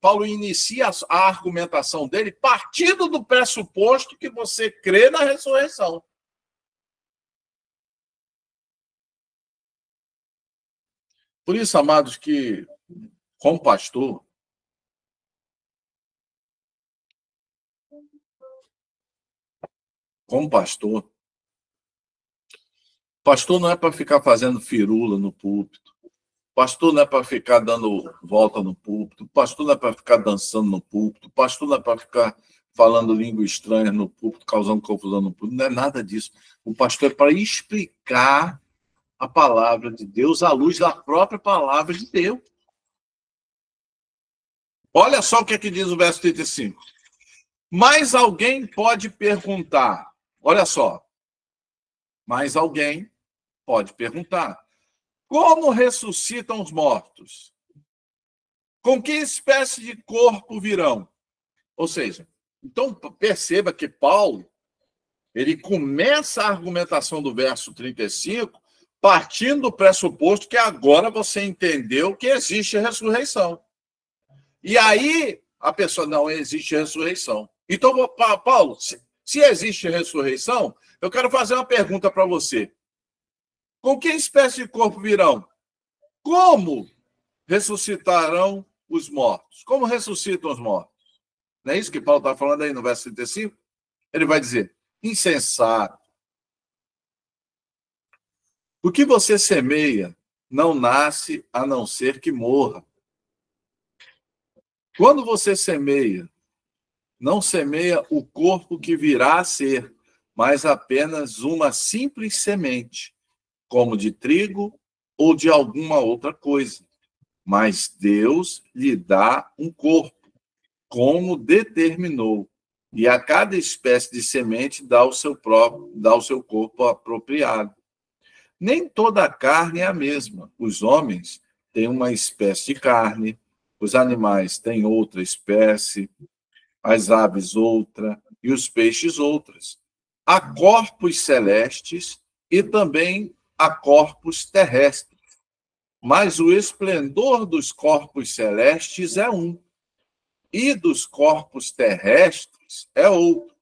Paulo inicia a argumentação dele partindo do pressuposto que você crê na ressurreição. Por isso, amados, que como pastor, pastor não é para ficar fazendo firula no púlpito. Pastor não é para ficar dando volta no púlpito. Pastor não é para ficar dançando no púlpito. Pastor não é para ficar falando língua estranha no púlpito, causando confusão no púlpito. Não é nada disso. O pastor é para explicar a palavra de Deus à luz da própria palavra de Deus. Olha só o que é que diz o verso 35. Mas alguém pode perguntar, olha só, mas alguém pode perguntar: como ressuscitam os mortos? Com que espécie de corpo virão? Ou seja, então perceba que Paulo, ele começa a argumentação do verso 35 partindo do pressuposto que agora você entendeu que existe ressurreição. E aí a pessoa, não existe ressurreição. Então, Paulo, se existe ressurreição, eu quero fazer uma pergunta para você. Com que espécie de corpo virão? Como ressuscitarão os mortos? Como ressuscitam os mortos? Não é isso que Paulo está falando aí no verso 35? Ele vai dizer: insensato. O que você semeia não nasce a não ser que morra. Quando você semeia, não semeia o corpo que virá a ser, mas apenas uma simples semente, como de trigo ou de alguma outra coisa. Mas Deus lhe dá um corpo, como determinou, e a cada espécie de semente dá o seu corpo apropriado. Nem toda a carne é a mesma. Os homens têm uma espécie de carne, os animais têm outra espécie, as aves outra e os peixes outras. Há corpos celestes e também há corpos terrestres. Mas o esplendor dos corpos celestes é um, e dos corpos terrestres é outro.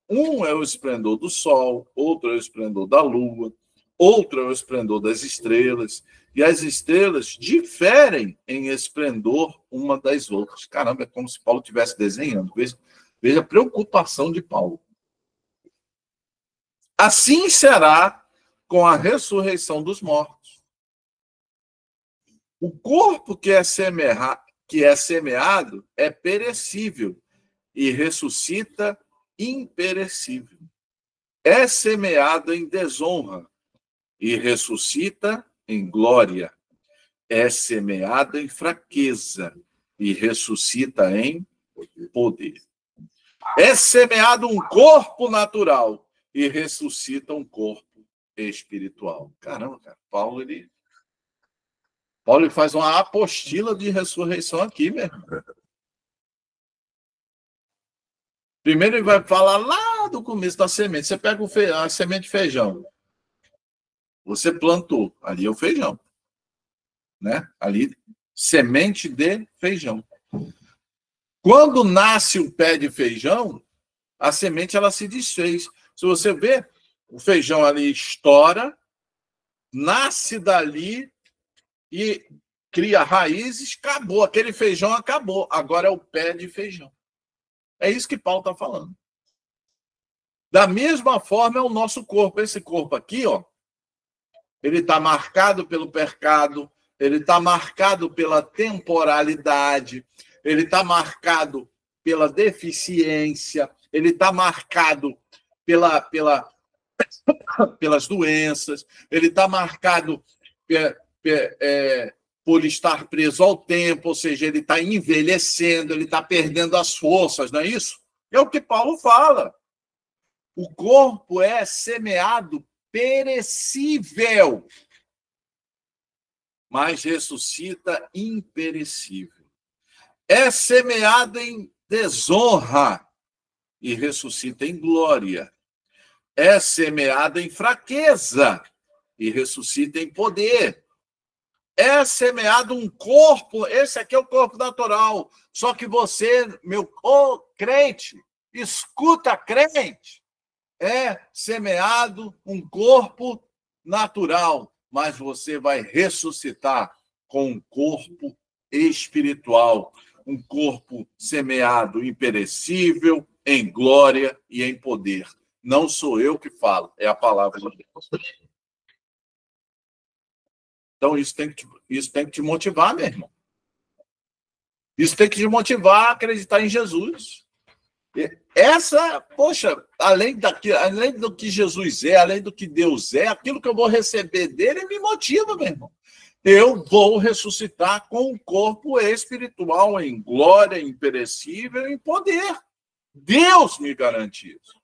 Um é o esplendor do sol, outro é o esplendor da lua, outro é o esplendor das estrelas, e as estrelas diferem em esplendor uma das outras. Caramba, é como se Paulo estivesse desenhando. Veja a preocupação de Paulo. Assim será com a ressurreição dos mortos. O corpo que é semeado é perecível e ressuscita imperecível. É semeado em desonra e ressuscita em glória. É semeado em fraqueza e ressuscita em poder. É semeado um corpo natural e ressuscita um corpo espiritual. Caramba, cara, Paulo faz uma apostila de ressurreição aqui mesmo. Primeiro ele vai falar lá do começo da semente. Você pega a semente de feijão. Você plantou, ali é o feijão, né? Ali, semente de feijão. Quando nasce o pé de feijão, a semente ela se desfez. Se você ver, o feijão ali estoura, nasce dali e cria raízes, acabou. Aquele feijão acabou. Agora é o pé de feijão. É isso que Paulo está falando. Da mesma forma é o nosso corpo. Esse corpo aqui, ó, ele está marcado pelo pecado, ele está marcado pela temporalidade, ele está marcado pela deficiência, ele está marcado pelas doenças, ele está marcado por estar preso ao tempo, ou seja, ele está envelhecendo, ele está perdendo as forças, não é isso? É o que Paulo fala. O corpo é semeado perecível, mas ressuscita imperecível. É semeado em desonra e ressuscita em glória. É semeado em fraqueza e ressuscita em poder. É semeado um corpo, esse aqui é o corpo natural, só que você, crente, escuta, crente, é semeado um corpo natural, mas você vai ressuscitar com um corpo espiritual, um corpo semeado imperecível, em glória e em poder. Não sou eu que falo, é a palavra de Deus. Então, isso tem que te motivar, meu irmão. Isso tem que te motivar a acreditar em Jesus. Além do que Jesus é, além do que Deus é, aquilo que eu vou receber dele me motiva, meu irmão. Eu vou ressuscitar com um corpo espiritual em glória, imperecível, em poder. Deus me garante isso.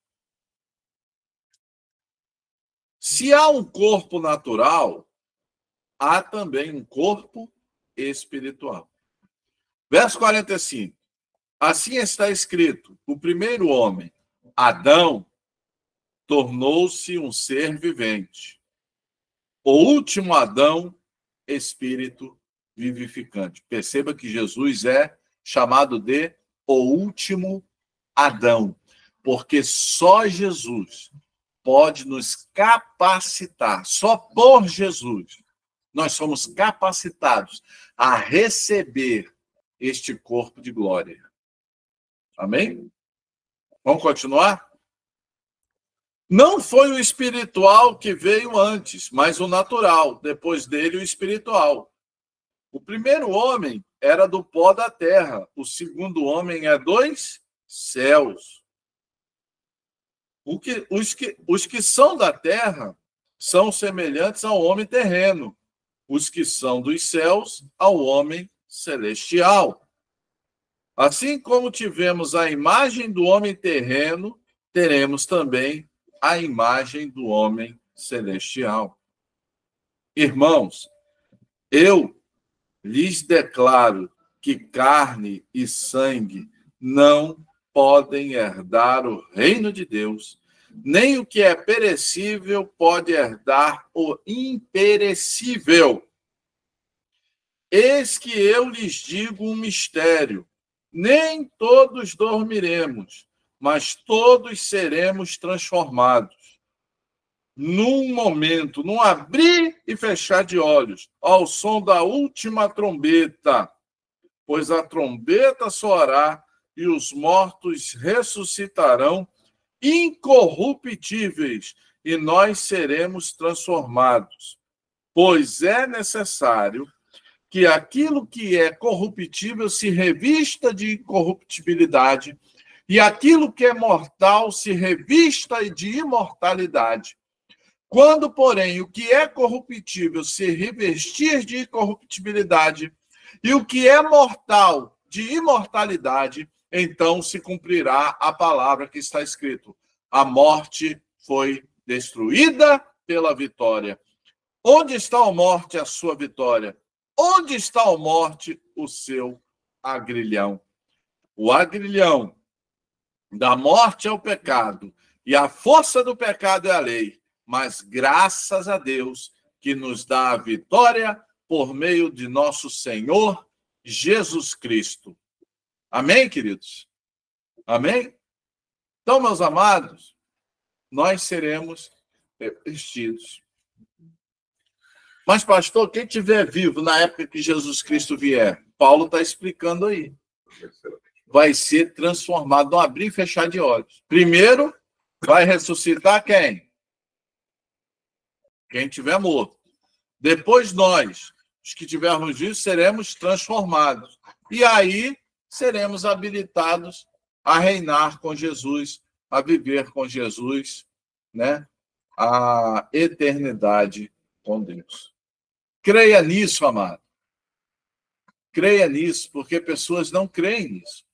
Se há um corpo natural, há também um corpo espiritual. Verso 45. Assim está escrito: o primeiro homem, Adão, tornou-se um ser vivente. O último Adão, espírito vivificante. Perceba que Jesus é chamado de o último Adão, porque só Jesus pode nos capacitar, só por Jesus nós somos capacitados a receber este corpo de glória. Amém? Vamos continuar? Não foi o espiritual que veio antes, mas o natural, depois dele o espiritual. O primeiro homem era do pó da terra, o segundo homem é dos céus. Os que são da terra são semelhantes ao homem terreno, os que são dos céus ao homem celestial. Assim como tivemos a imagem do homem terreno, teremos também a imagem do homem celestial. Irmãos, eu lhes declaro que carne e sangue não podem herdar o reino de Deus, nem o que é perecível pode herdar o imperecível. Eis que eu lhes digo um mistério: nem todos dormiremos, mas todos seremos transformados. Num momento, num abrir e fechar de olhos, ao som da última trombeta, pois a trombeta soará e os mortos ressuscitarão incorruptíveis, e nós seremos transformados. Pois é necessário que aquilo que é corruptível se revista de incorruptibilidade, e aquilo que é mortal se revista de imortalidade. Quando, porém, o que é corruptível se revestir de incorruptibilidade, e o que é mortal de imortalidade, então se cumprirá a palavra que está escrito: a morte foi destruída pela vitória. Onde está a morte, a sua vitória? Onde está a morte, o seu agrilhão? O agrilhão da morte é o pecado, e a força do pecado é a lei. Mas graças a Deus que nos dá a vitória por meio de nosso Senhor Jesus Cristo. Amém, queridos? Amém? Então, meus amados, nós seremos revestidos. Mas, pastor, quem estiver vivo na época que Jesus Cristo vier, Paulo está explicando aí, vai ser transformado no abrir e fechar de olhos. Primeiro, vai ressuscitar quem? Quem tiver morto. Depois nós, os que tivermos vivos, seremos transformados. E aí seremos habilitados a reinar com Jesus, a viver com Jesus, né? A eternidade com Deus. Creia nisso, amado. Creia nisso, porque pessoas não creem nisso.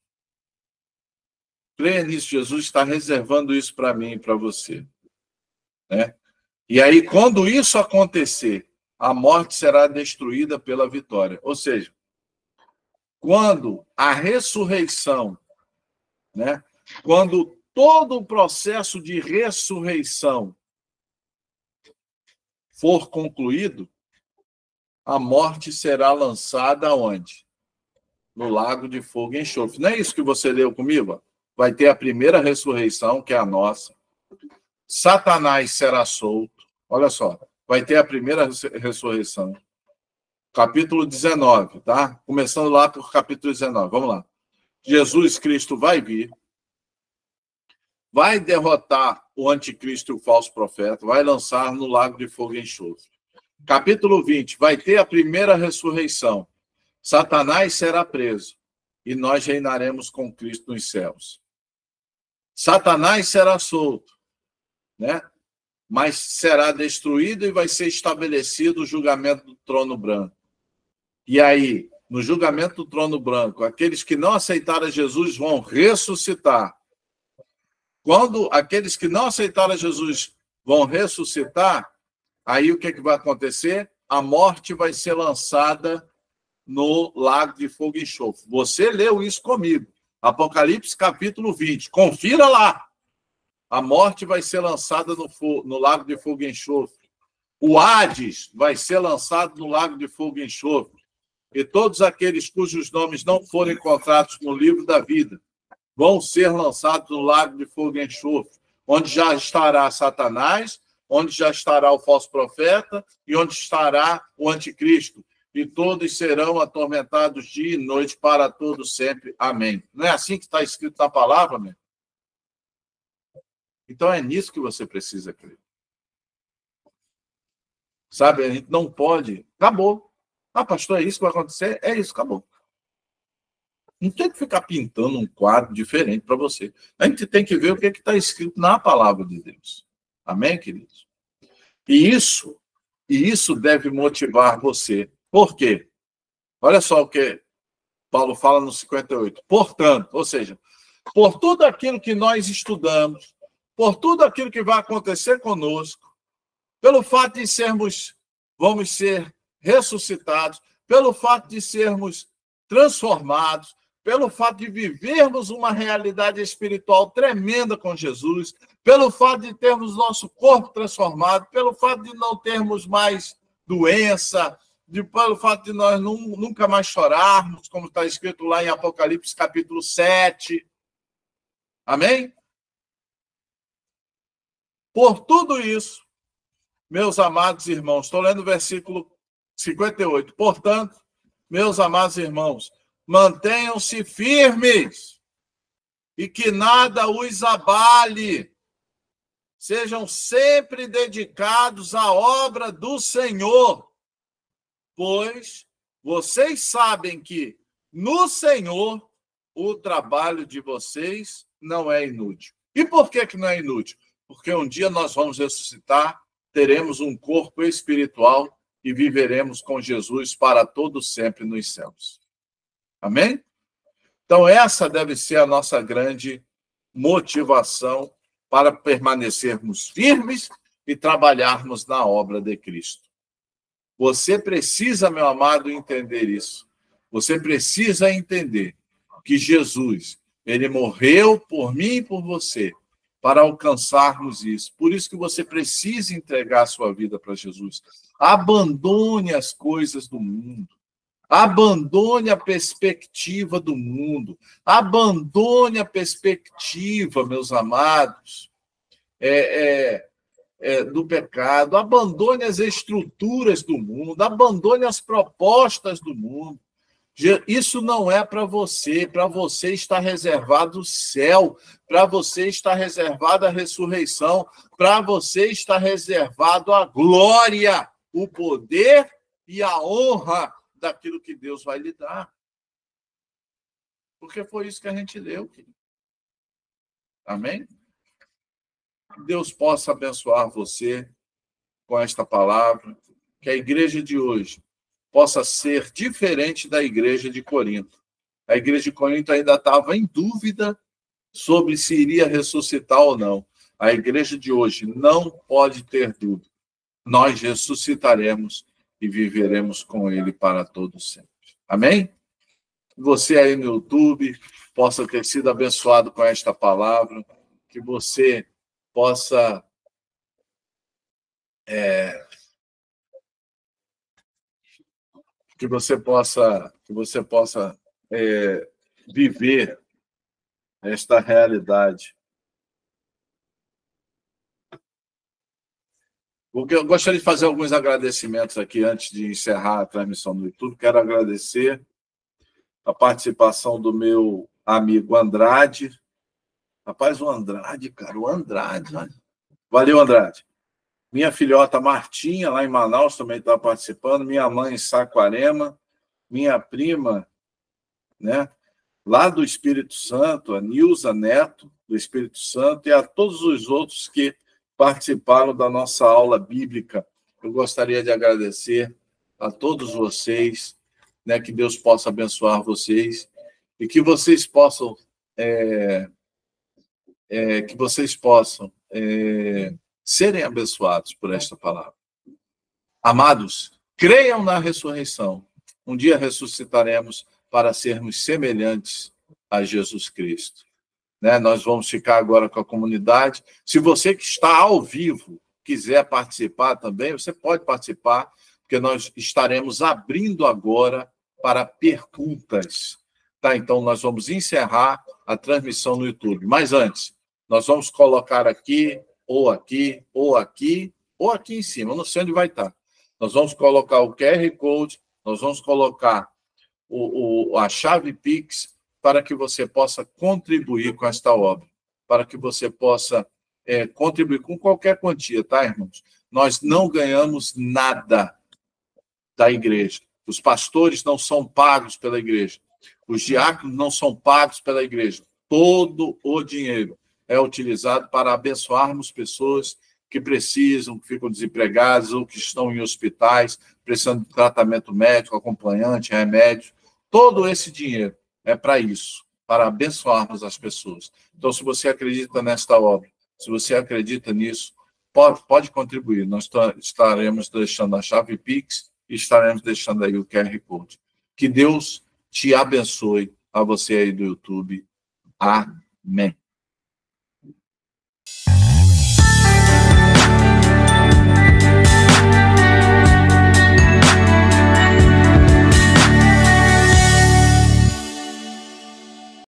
Creia nisso, Jesus está reservando isso para mim e para você, né? E aí, quando isso acontecer, a morte será destruída pela vitória. Ou seja, quando a ressurreição, né? Quando todo o processo de ressurreição for concluído, a morte será lançada onde? No lago de fogo e enxofre. Não é isso que você leu comigo? Vai ter a primeira ressurreição, que é a nossa. Satanás será solto. Olha só, vai ter a primeira ressurreição. Capítulo 19, tá? Começando lá por capítulo 19. Vamos lá. Jesus Cristo vai vir, vai derrotar o anticristo e o falso profeta, vai lançar no lago de fogo e enxofre. Capítulo 20, vai ter a primeira ressurreição. Satanás será preso e nós reinaremos com Cristo nos céus. Satanás será solto, né? Mas será destruído e vai ser estabelecido o julgamento do trono branco. E aí, no julgamento do trono branco, aqueles que não aceitaram Jesus vão ressuscitar. Quando aqueles que não aceitaram Jesus vão ressuscitar, aí o que vai acontecer? A morte vai ser lançada no lago de fogo e enxofre. Você leu isso comigo. Apocalipse, capítulo 20. Confira lá. A morte vai ser lançada no lago de fogo e enxofre. O Hades vai ser lançado no lago de fogo e enxofre. E todos aqueles cujos nomes não foram encontrados no livro da vida vão ser lançados no lago de fogo e enxofre, onde já estará Satanás, onde já estará o falso profeta e onde estará o anticristo. E todos serão atormentados dia e noite para todo sempre. Amém. Não é assim que está escrito na palavra, amém? Então é nisso que você precisa crer. Sabe, a gente não pode... Acabou. Ah, pastor, é isso que vai acontecer? É isso, acabou. Não tem que ficar pintando um quadro diferente para você. A gente tem que ver o que está escrito na palavra de Deus. Amém, queridos? E isso deve motivar você. Por quê? Olha só o que Paulo fala no 58. Portanto, ou seja, por tudo aquilo que nós estudamos, por tudo aquilo que vai acontecer conosco, pelo fato de vamos ser ressuscitados, pelo fato de sermos transformados, pelo fato de vivermos uma realidade espiritual tremenda com Jesus, pelo fato de termos nosso corpo transformado, pelo fato de não termos mais doença, pelo fato de nós nunca mais chorarmos, como está escrito lá em Apocalipse, capítulo 7. Amém? Por tudo isso, meus amados irmãos, estou lendo o versículo 58. Portanto, meus amados irmãos, mantenham-se firmes e que nada os abale. Sejam sempre dedicados à obra do Senhor, pois vocês sabem que no Senhor o trabalho de vocês não é inútil. E por que não é inútil? Porque um dia nós vamos ressuscitar, teremos um corpo espiritual e viveremos com Jesus para todo sempre nos céus. Amém? Então, essa deve ser a nossa grande motivação para permanecermos firmes e trabalharmos na obra de Cristo. Você precisa, meu amado, entender isso. Você precisa entender que Jesus, ele morreu por mim e por você, para alcançarmos isso. Por isso que você precisa entregar a sua vida para Jesus. Abandone as coisas do mundo. Abandone a perspectiva do mundo. Abandone a perspectiva, meus amados, do pecado. Abandone as estruturas do mundo. Abandone as propostas do mundo. Isso não é para você. Para você está reservado o céu. Para você está reservada a ressurreição. Para você está reservado a glória, o poder e a honra daquilo que Deus vai lhe dar. Porque foi isso que a gente leu, querido. Amém? Que Deus possa abençoar você com esta palavra, que a igreja de hoje possa ser diferente da igreja de Corinto. A igreja de Corinto ainda estava em dúvida sobre se iria ressuscitar ou não. A igreja de hoje não pode ter dúvida. Nós ressuscitaremos e viveremos com ele para todo sempre. Amém? Você aí no YouTube possa ter sido abençoado com esta palavra, que você possa viver esta realidade. Eu gostaria de fazer alguns agradecimentos aqui antes de encerrar a transmissão do YouTube. Quero agradecer a participação do meu amigo Andrade. Rapaz, o Andrade, cara, o Andrade. Olha. Valeu, Andrade. Minha filhota Martinha, lá em Manaus, também está participando. Minha mãe em Saquarema. Minha prima, né, lá do Espírito Santo, a Nilza Neto, do Espírito Santo, e a todos os outros que participaram da nossa aula bíblica. Eu gostaria de agradecer a todos vocês, né, que Deus possa abençoar vocês e que vocês possam serem abençoados por esta palavra. Amados, creiam na ressurreição. Um dia ressuscitaremos para sermos semelhantes a Jesus Cristo. Né? Nós vamos ficar agora com a comunidade. Se você que está ao vivo quiser participar também, você pode participar, porque nós estaremos abrindo agora para perguntas. Tá? Então, nós vamos encerrar a transmissão no YouTube. Mas antes, nós vamos colocar aqui, ou aqui, ou aqui, ou aqui em cima. Eu não sei onde vai estar. Nós vamos colocar o QR Code, nós vamos colocar a chave Pix para que você possa contribuir com esta obra, para que você possa contribuir com qualquer quantia, tá, irmãos? Nós não ganhamos nada da igreja. Os pastores não são pagos pela igreja. Os diáconos não são pagos pela igreja. Todo o dinheiro é utilizado para abençoarmos pessoas que precisam, que ficam desempregadas ou que estão em hospitais, precisando de tratamento médico, acompanhante, remédio. Todo esse dinheiro é para isso, para abençoarmos as pessoas. Então, se você acredita nesta obra, se você acredita nisso, pode contribuir. Nós estaremos deixando a chave Pix e estaremos deixando aí o QR Code. Que Deus te abençoe, a você aí do YouTube. Amém.